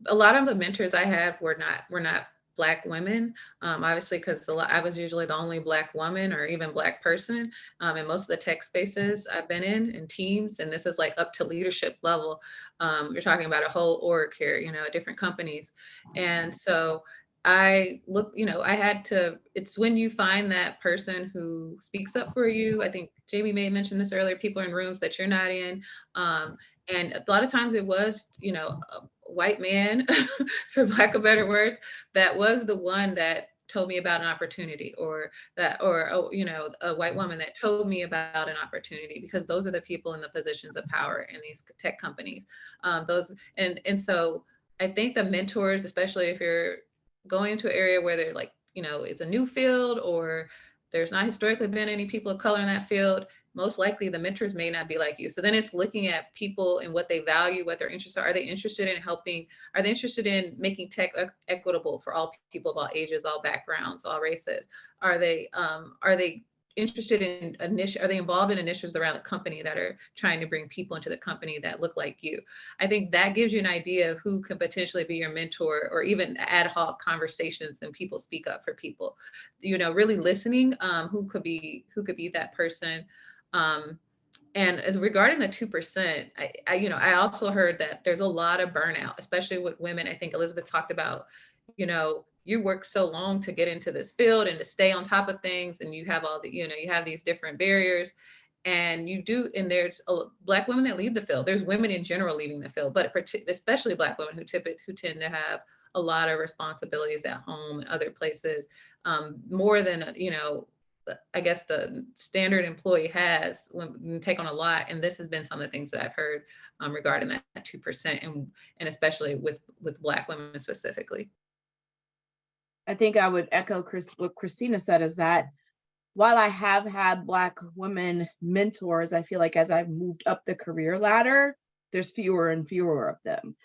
a lot of the mentors I had were not Black women, obviously, because I was usually the only Black woman or even Black person in most of the tech spaces I've been in teams, and this is like up to leadership level. You're talking about a whole org here, at different companies, and so I look, it's when you find that person who speaks up for you. I think Jamie may have mentioned this earlier, people are in rooms that you're not in. And a lot of times it was, a white man, for lack of better words, that was the one that told me about an opportunity, or a white woman that told me about an opportunity, because those are the people in the positions of power in these tech companies. And so I think the mentors, especially if you're going into an area where they're like, it's a new field, or there's not historically been any people of color in that field, most likely the mentors may not be like you. So then it's looking at people and what they value, what their interests are. Are they interested in helping? Are they interested in making tech equitable for all people of all ages, all backgrounds, all races? Are they interested in are they involved in initiatives around the company that are trying to bring people into the company that look like you? I think that gives you an idea of who could potentially be your mentor, or even ad hoc conversations and people speak up for people. Really listening, who could be that person. And as regarding the 2%, I also heard that there's a lot of burnout, especially with women. I think Elizabeth talked about, you work so long to get into this field and to stay on top of things, and you have you have these different barriers, and there's Black women that leave the field. There's women in general leaving the field, but especially Black women who tend to have a lot of responsibilities at home and other places, more than, I guess the standard employee has, when you take on a lot. And this has been some of the things that I've heard regarding that 2%, and especially with Black women specifically. I think I would echo what Christina said, is that while I have had Black women mentors, I feel like as I've moved up the career ladder, there's fewer and fewer of them.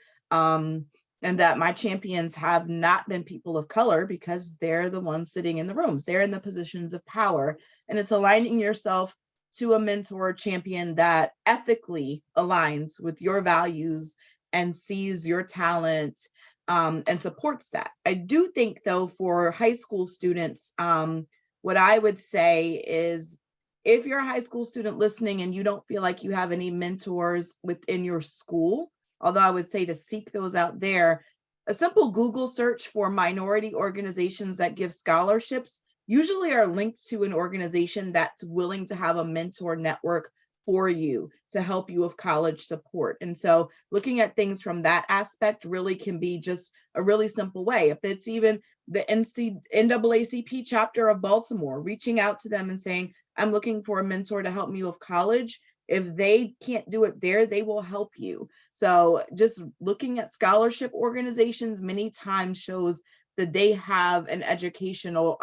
And that my champions have not been people of color, because they're the ones sitting in the rooms. They're in the positions of power. And it's aligning yourself to a mentor champion that ethically aligns with your values and sees your talent and supports that. I do think, though, for high school students, what I would say is, if you're a high school student listening and you don't feel like you have any mentors within your school, although I would say to seek those out there, a simple Google search for minority organizations that give scholarships usually are linked to an organization that's willing to have a mentor network for you to help you with college support. And so looking at things from that aspect really can be just a really simple way. If it's even the NAACP chapter of Baltimore, reaching out to them and saying, I'm looking for a mentor to help me with college. If they can't do it there, they will help you. So just looking at scholarship organizations many times shows that they have an educational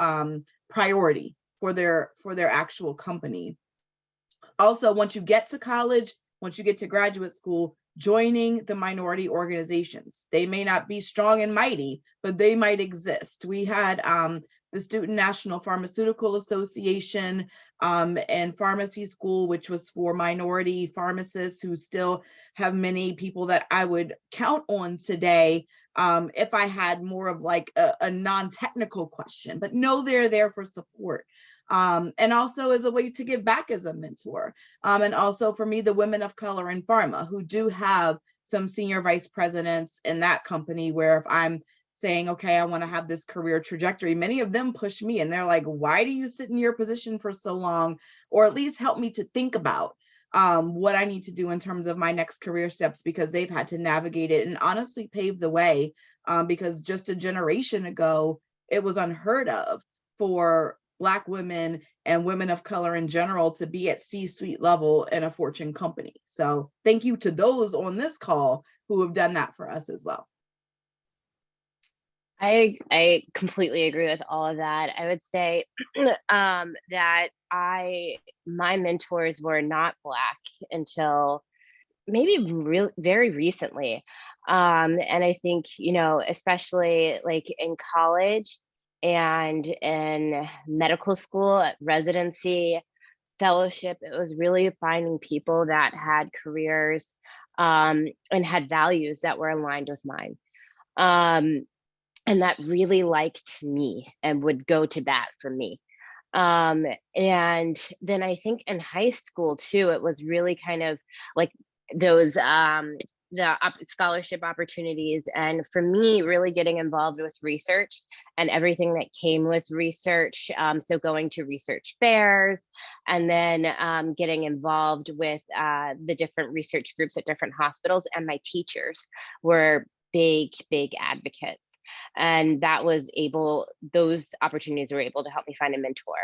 priority for their actual company. Also, once you get to college, once you get to graduate school, joining the minority organizations. They may not be strong and mighty, but they might exist. We had the Student National Pharmaceutical Association and pharmacy school, which was for minority pharmacists who still have many people that I would count on today if I had more of like a non-technical question, but know they're there for support. And also as a way to give back as a mentor. And also for me, the women of color in pharma who do have some senior vice presidents in that company where if I'm saying, okay, I want to have this career trajectory, many of them push me and they're like, why do you sit in your position for so long? Or at least help me to think about what I need to do in terms of my next career steps, because they've had to navigate it and honestly pave the way, because just a generation ago, it was unheard of for Black women and women of color in general to be at C-suite level in a Fortune company. So thank you to those on this call who have done that for us as well. I completely agree with all of that. I would say that my mentors were not Black until maybe very recently. And I think, you know, especially like in college and in medical school, residency, fellowship, it was really finding people that had careers and had values that were aligned with mine. And that really liked me and would go to bat for me. And then I think in high school too, it was really kind of like those scholarship opportunities. And for me, really getting involved with research and everything that came with research. So going to research fairs and then getting involved with the different research groups at different hospitals. And my teachers were big advocates. And those opportunities were able to help me find a mentor.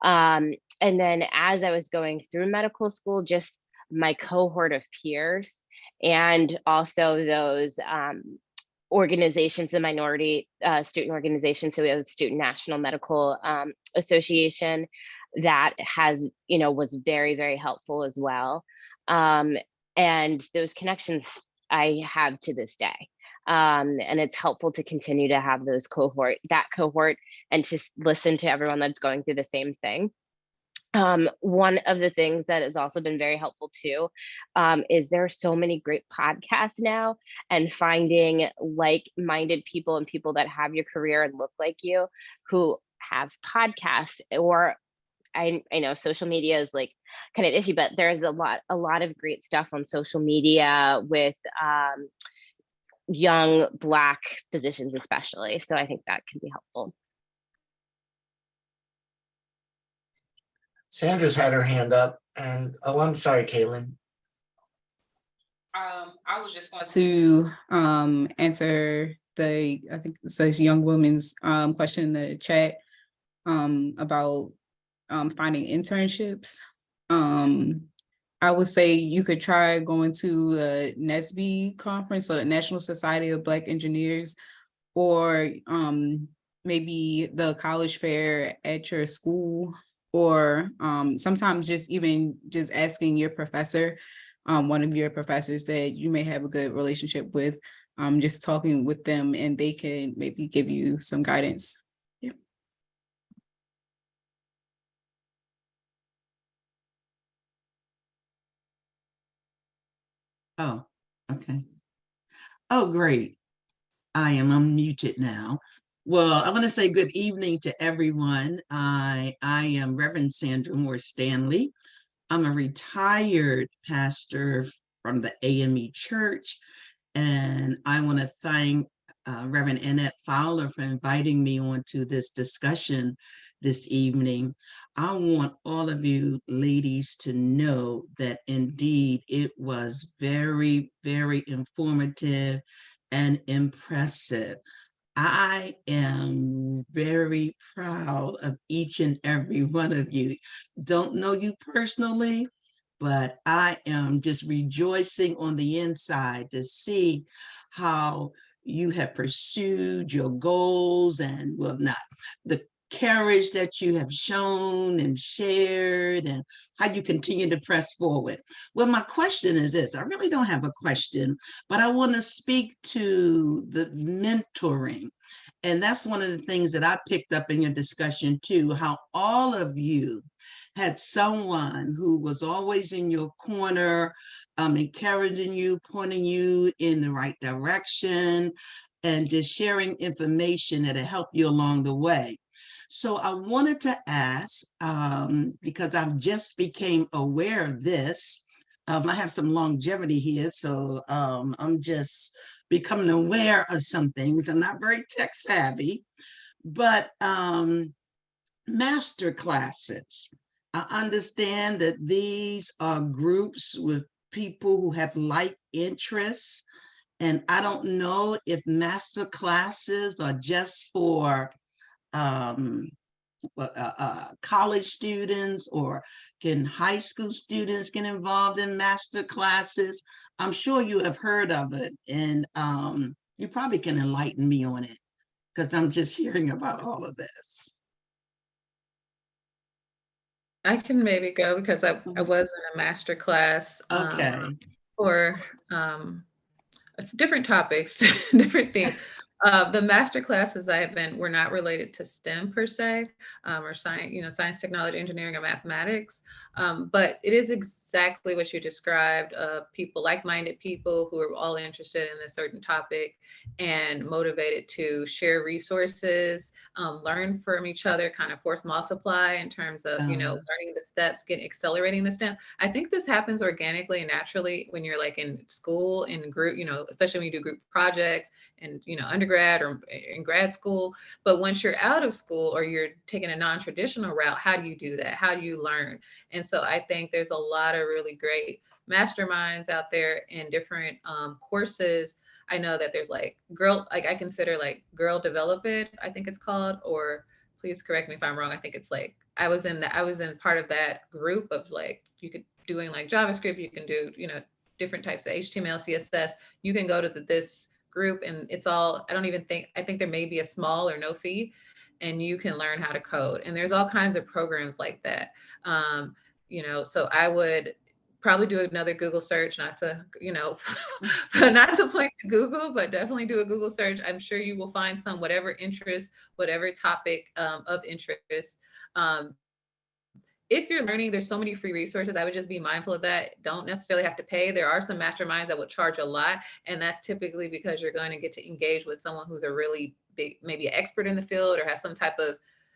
And then as I was going through medical school, just my cohort of peers and also those organizations, the minority student organizations. So we have the Student National Medical Association that was very helpful as well. And those connections I have to this day. And it's helpful to continue to have that cohort and to listen to everyone that's going through the same thing. One of the things that has also been very helpful too, is there are so many great podcasts now, and finding like-minded people and people that have your career and look like you who have podcasts. Or I know social media is like kind of iffy, but there's a lot of great stuff on social media with young Black physicians especially. So I think that can be helpful. Sandra's had her hand up, and I'm sorry, Kaylin. I was just going to answer I think it says young woman's question in the chat about finding internships. I would say you could try going to the NSBE conference, so the National Society of Black Engineers, or maybe the college fair at your school, or sometimes just asking your professor, one of your professors that you may have a good relationship with, just talking with them, and they can maybe give you some guidance. Yeah. Oh, okay. Oh, great. I am unmuted now. Well, I want to say good evening to everyone. I am Reverend Sandra Moore Stanley. I'm a retired pastor from the AME Church, and I want to thank Reverend Annette Fowler for inviting me onto this discussion this evening. I want all of you ladies to know that indeed it was very informative and impressive. I am very proud of each and every one of you. Don't know you personally, but I am just rejoicing on the inside to see how you have pursued your goals, and the courage that you have shown and shared, and how you continue to press forward. Well, my question is this. I really don't have a question, but I want to speak to the mentoring. And that's one of the things that I picked up in your discussion too, how all of you had someone who was always in your corner, encouraging you, pointing you in the right direction, and just sharing information that'll help you along the way. So I wanted to ask, because I've just became aware of this, I have some longevity here, so I'm just becoming aware of some things. I'm not very tech savvy, but master classes. I understand that these are groups with people who have like interests. And I don't know if master classes are just for college students, or can high school students get involved in master classes? I'm sure you have heard of it, and you probably can enlighten me on it, because I'm just hearing about all of this. I can maybe go because I was in a master class Okay. for different topics, different themes. The master classes I have been were not related to STEM per se, or science, science, technology, engineering, or mathematics. But it is exactly what you described: people, like-minded people who are all interested in a certain topic and motivated to share resources, learn from each other, kind of force multiply in terms of learning the steps, accelerating the steps. I think this happens organically and naturally when you're like in school, in group, especially when you do group projects and undergrad or in grad school. But once you're out of school or you're taking a non-traditional route, how do you do that? How do you learn? And so I think there's a lot of really great masterminds out there in different courses. I know that there's like I consider like Girl Develop It, I think it's called, or please correct me if I'm wrong. I think it's like I was in part of that group of like you could doing like JavaScript, you can do different types of HTML, CSS. You can go to this group and it's all, I think there may be a small or no fee, and you can learn how to code. And there's all kinds of programs like that. So I would probably do another Google search, not to, not to point to Google, but definitely do a Google search. I'm sure you will find whatever interest, whatever topic of interest. If you're learning, there's so many free resources. I would just be mindful of that. Don't necessarily have to pay. There are some masterminds that will charge a lot. And that's typically because you're going to get to engage with someone who's a really big, maybe an expert in the field or has some type of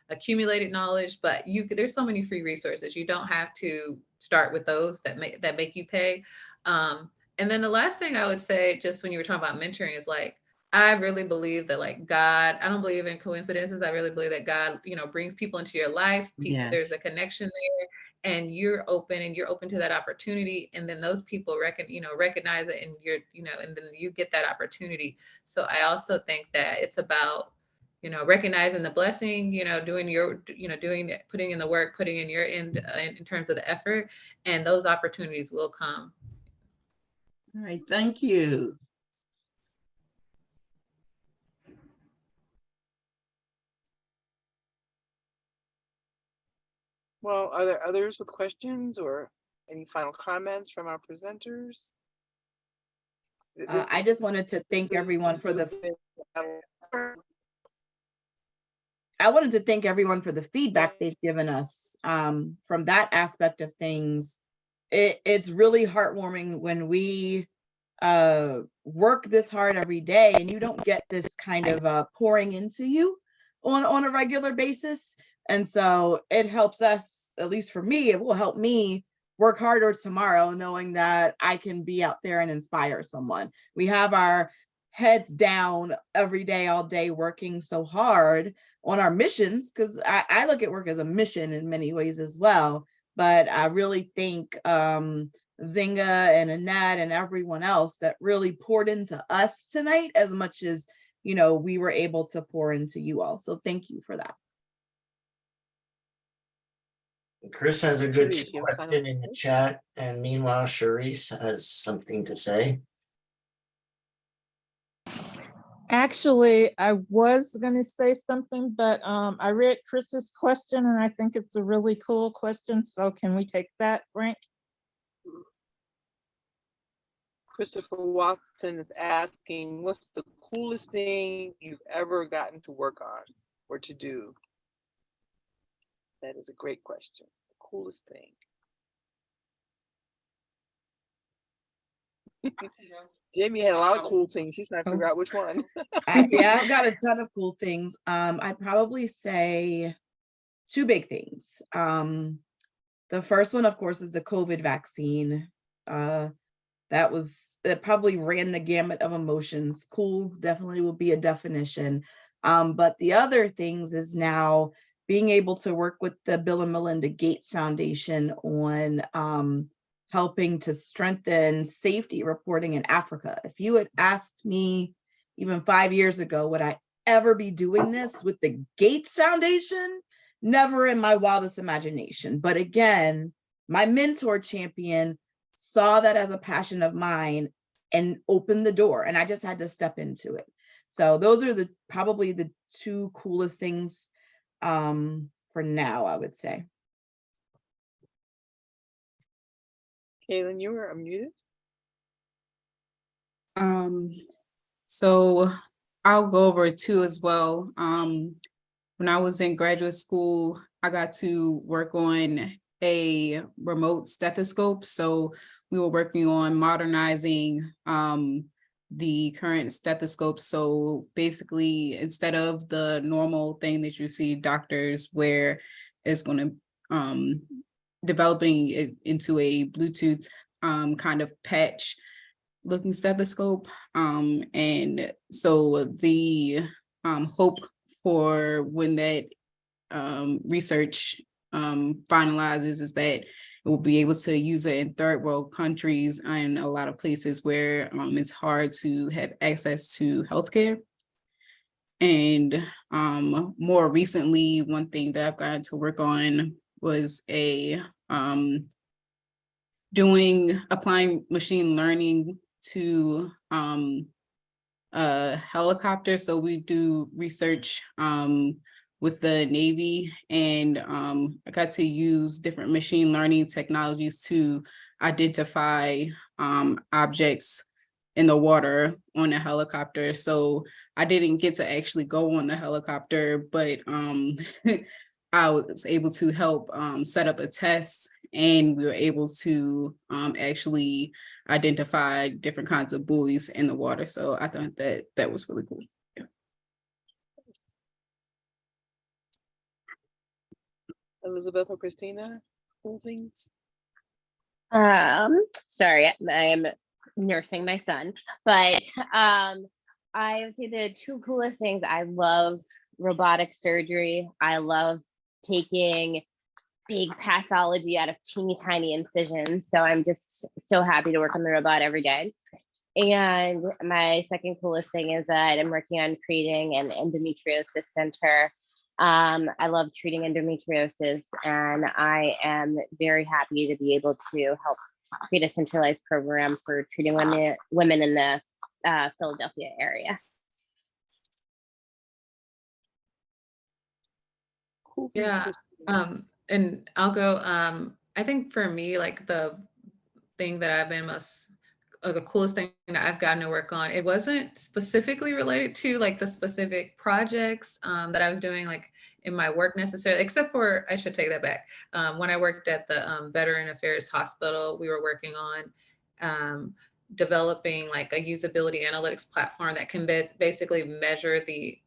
accumulated knowledge. But there's so many free resources. You don't have to start with those that make you pay. And then the last thing I would say, just when you were talking about mentoring, is like, I really believe that like God, I don't believe in coincidences. I really believe that God, brings people into your life. Yes. There's a connection there and you're open to that opportunity. And then those people recognize it and and then you get that opportunity. So I also think that it's about, recognizing the blessing, putting in the work, putting in your end in terms of the effort, and those opportunities will come. All right, thank you. Well, are there others with questions or any final comments from our presenters? I just wanted to thank everyone for the feedback they've given us. From that aspect of things, it's really heartwarming when we work this hard every day and you don't get this kind of pouring into you on a regular basis. And so it helps us, at least for me, it will help me work harder tomorrow, knowing that I can be out there and inspire someone. We have our heads down every day, all day, working so hard on our missions, because I look at work as a mission in many ways as well. But I really think Zinga and Annette and everyone else that really poured into us tonight as much as, we were able to pour into you all. So thank you for that. Chris has a good question in the chat, and meanwhile, Charisse has something to say. Actually, I was going to say something, but I read Chris's question, and I think it's a really cool question. So can we take that, Frank? Christopher Watson is asking, what's the coolest thing you've ever gotten to work on or to do? That is a great question. The coolest thing? Jamie had a lot of cool things. She's trying to figure out which one. Yeah, I've got a ton of cool things. I'd probably say two big things. The first one, of course, is the COVID vaccine. That probably ran the gamut of emotions. Cool, definitely will be a definition. But the other things is now being able to work with the Bill and Melinda Gates Foundation on helping to strengthen safety reporting in Africa. If you had asked me even 5 years ago, would I ever be doing this with the Gates Foundation? Never in my wildest imagination. But again, my mentor champion saw that as a passion of mine and opened the door, and I just had to step into it. So those are probably the two coolest things for now, I would say. Kaylin, you were unmuted. So I'll go over two as well. When I was in graduate school, I got to work on a remote stethoscope. So we were working on modernizing the current stethoscope. So basically, instead of the normal thing that you see doctors where it's going to developing it into a Bluetooth kind of patch looking stethoscope. And so the hope for when that research finalizes is that it will be able to use it in third world countries and a lot of places where it's hard to have access to healthcare. And more recently, one thing that I've gotten to work on was applying machine learning to helicopters. So we do research with the Navy, and I got to use different machine learning technologies to identify objects in the water on a helicopter. So I didn't get to actually go on the helicopter, but I was able to help set up a test, and we were able to actually identify different kinds of buoys in the water. So I thought that was really cool. Yeah. Elizabeth or Christina, cool things? Sorry, I am nursing my son, but I would say the two coolest things. I love robotic surgery. I love taking big pathology out of teeny tiny incisions. So I'm just so happy to work on the robot every day. And my second coolest thing is that I'm working on creating an endometriosis center. I love treating endometriosis, and I am very happy to be able to help create a centralized program for treating women in the Philadelphia area. Cool. Yeah. And I'll go, I think for me, like the thing that I've been the coolest thing that I've gotten to work on, it wasn't specifically related to like the specific projects that I was doing like in my work necessarily, except for, I should take that back. When I worked at the Veteran Affairs Hospital, we were working on developing like a usability analytics platform that can basically measure the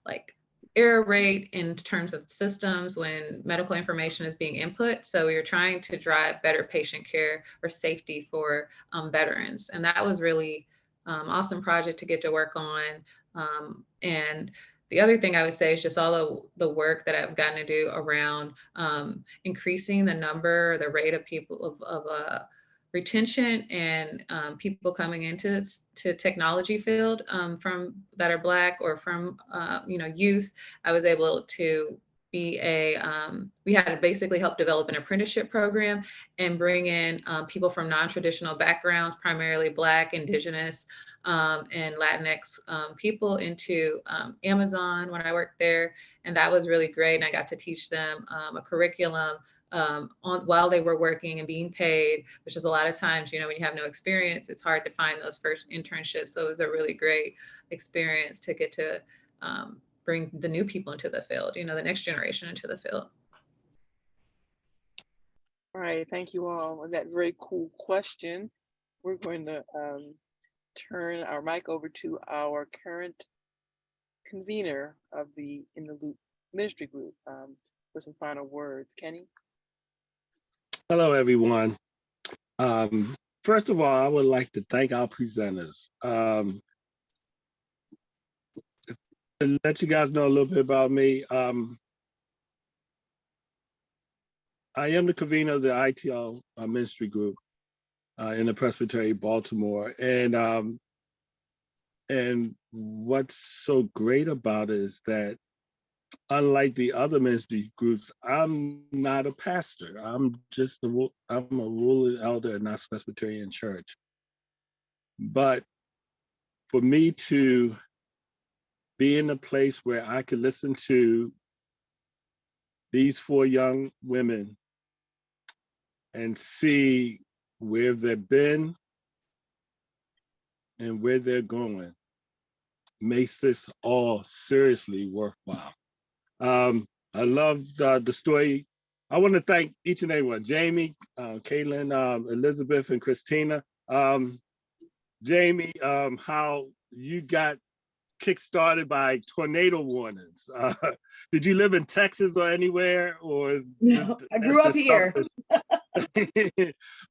like error rate in terms of systems when medical information is being input. So we were trying to drive better patient care or safety for veterans. And that was really awesome project to get to work on. And the other thing I would say is just all the work that I've gotten to do around increasing the number, the rate of people of retention and people coming into technology field from that are Black or from youth. I was able to be we had to basically help develop an apprenticeship program and bring in people from non-traditional backgrounds, primarily Black, Indigenous, and Latinx people into Amazon when I worked there. And that was really great. And I got to teach them a curriculum while they were working and being paid, which is a lot of times, when you have no experience, it's hard to find those first internships. So it was a really great experience to get to bring the new people into the field, the next generation into the field. All right, thank you all. And that very cool question. We're going to turn our mic over to our current convener of the In the Loop ministry group for some final words. Kenny? Hello, everyone. First of all, I would like to thank our presenters. To let you guys know a little bit about me, I am the convener of the ITL ministry group in the Presbytery, Baltimore. And what's so great about it is that unlike the other ministry groups, I'm not a pastor. I'm a ruling elder in our Presbyterian church. But for me to be in a place where I could listen to these 4 young women and see where they've been and where they're going makes this all seriously worthwhile. I loved the story. I want to thank each and everyone, Jamie, Kaylin, Elizabeth, and Christina. Jamie, how you got kickstarted by tornado warnings. Did you live in Texas or anywhere, or No, I grew up here.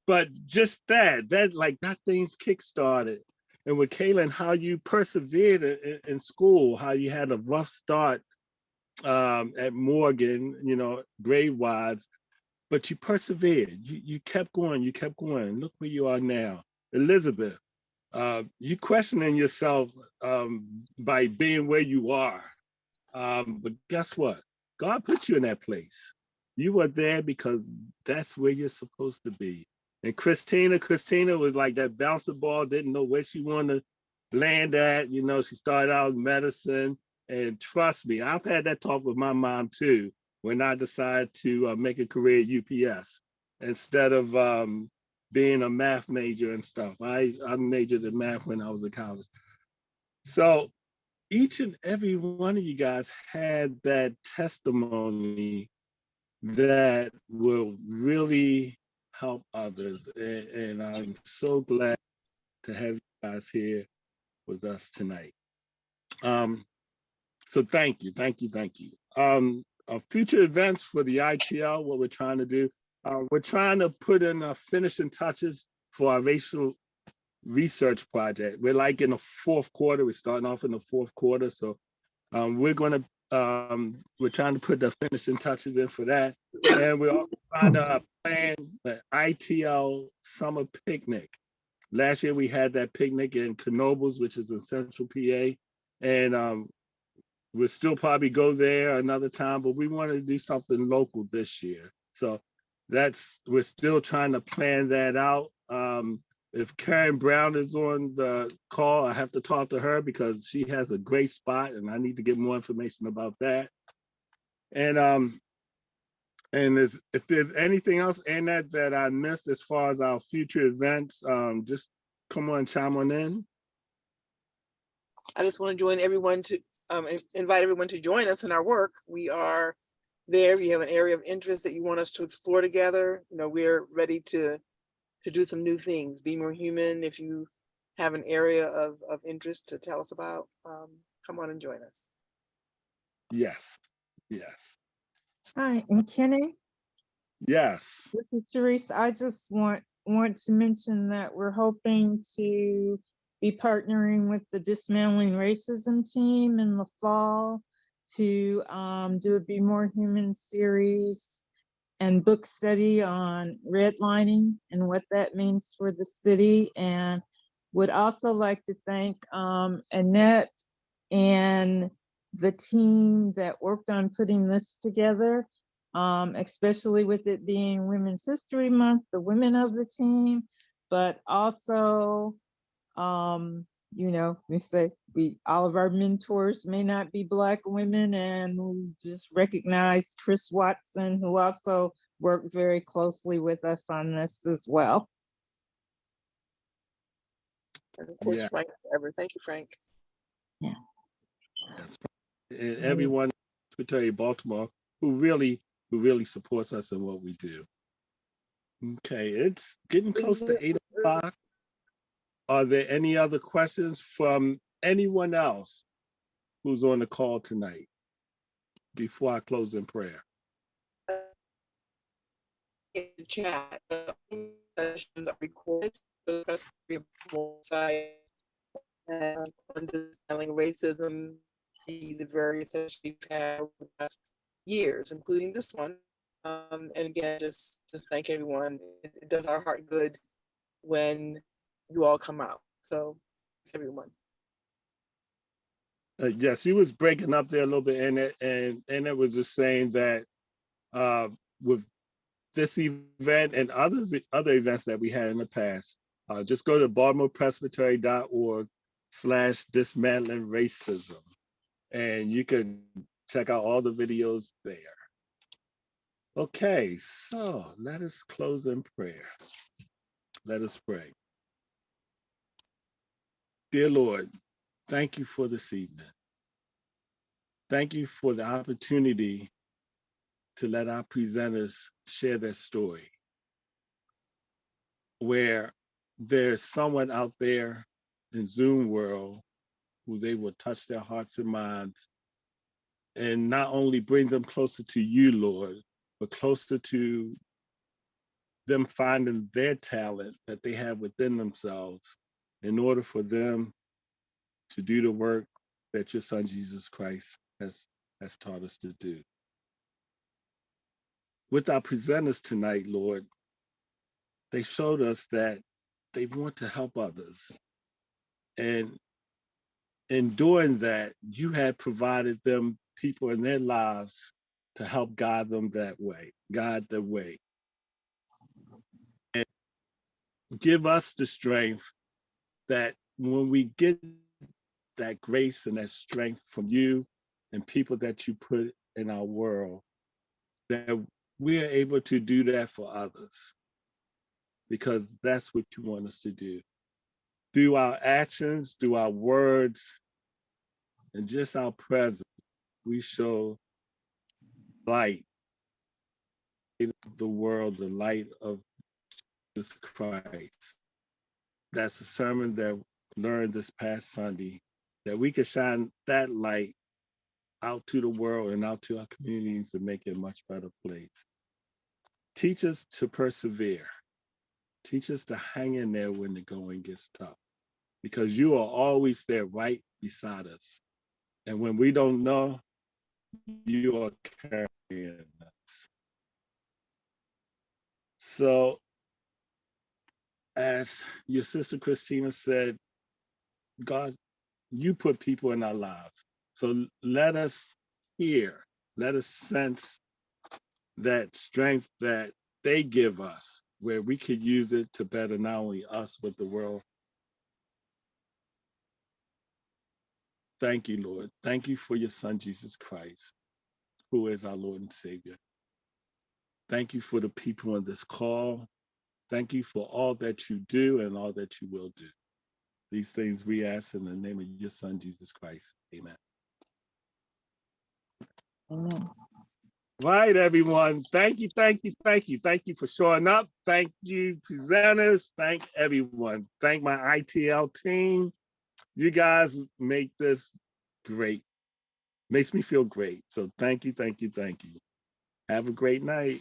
But just that thing's kickstarted. And with Kaylin, how you persevered in school, how you had a rough start at Morgan, grade-wise, but you persevered. You kept going. Look where you are now. Elizabeth, you questioning yourself by being where you are. But guess what? God put you in that place. You were there because that's where you're supposed to be. And Christina was like that bouncer ball, didn't know where she wanted to land at. She started out in medicine. And trust me, I've had that talk with my mom too, when I decided to make a career at UPS instead of being a math major and stuff. I majored in math when I was in college. So each and every one of you guys had that testimony that will really help others. And I'm so glad to have you guys here with us tonight. So thank you. Future events for the ITL, what we're trying to do, we're trying to put in finishing touches for our racial research project. We're like in the 4th quarter. We're starting off in the 4th quarter. So we're trying to put the finishing touches in for that. And we're also trying to plan the ITL summer picnic. Last year we had that picnic in Knoebels, which is in Central PA. And we'll still probably go there another time, but we wanted to do something local this year. So we're still trying to plan that out. If Karen Brown is on the call, I have to talk to her because she has a great spot and I need to get more information about that. And if there's anything else in that I missed as far as our future events, just come on, chime on in. I just want to join everyone to invite everyone to join us in our work. We are there. If you have an area of interest that you want us to explore together, we're ready to do some new things. Be More Human. If you have an area of interest to tell us about, come on and join us. Yes. Hi, and Kenny. Yes. This is Teresa. I just want to mention that we're hoping to be partnering with the Dismantling Racism team in the fall to do a Be More Human series and book study on redlining and what that means for the city. And would also like to thank Annette and the team that worked on putting this together, especially with it being Women's History Month, the women of the team, but also, we say all of our mentors may not be Black women, and we just recognize Chris Watson, who also worked very closely with us on this as well. And of course, Frank forever. Thank you, Frank. Yeah. That's right. And everyone in Baltimore who really supports us in what we do. Okay, it's getting close to 8 o'clock. Are there any other questions from anyone else who's on the call tonight before I close in prayer? In the chat, the sessions are recorded for the Presbytery website, and on dispelling racism, see the various sessions we've had over the past years, including this one. And again, just thank everyone. It does our heart good when you all come out. So thanks everyone. Yes, you was breaking up there a little bit, and it was just saying that with this event and other events that we had in the past, just go to baltimorepresbytery.org/dismantling racism, and you can check out all the videos there. Okay, so let us close in prayer. Let us pray. Dear Lord, thank you for this evening. Thank you for the opportunity to let our presenters share their story, where there's someone out there in Zoom world who they will touch their hearts and minds and not only bring them closer to you, Lord, but closer to them finding their talent that they have within themselves in order for them to do the work that your son, Jesus Christ, has taught us to do. With our presenters tonight, Lord, they showed us that they want to help others. And in doing that, you had provided them people in their lives to help guide them that way, guide the way. And give us the strength that when we get that grace and that strength from you and people that you put in our world, that we are able to do that for others, because that's what you want us to do. Through our actions, through our words, and just our presence, we show light in the world, the light of Jesus Christ. That's a sermon that we learned this past Sunday, that we can shine that light out to the world and out to our communities to make it a much better place. Teach us to persevere. Teach us to hang in there when the going gets tough, because you are always there right beside us. And when we don't know, you are carrying us. So, as your sister Christina said, God, you put people in our lives. So let us hear, let us sense that strength that they give us, where we could use it to better not only us, but the world. Thank you, Lord. Thank you for your son, Jesus Christ, who is our Lord and Savior. Thank you for the people on this call. Thank you for all that you do and all that you will do. These things we ask in the name of your son, Jesus Christ. Amen. Amen. Right, everyone. Thank you, thank you, thank you. Thank you for showing up. Thank you, presenters. Thank everyone. Thank my ITL team. You guys make this great. Makes me feel great. So thank you, thank you, thank you. Have a great night.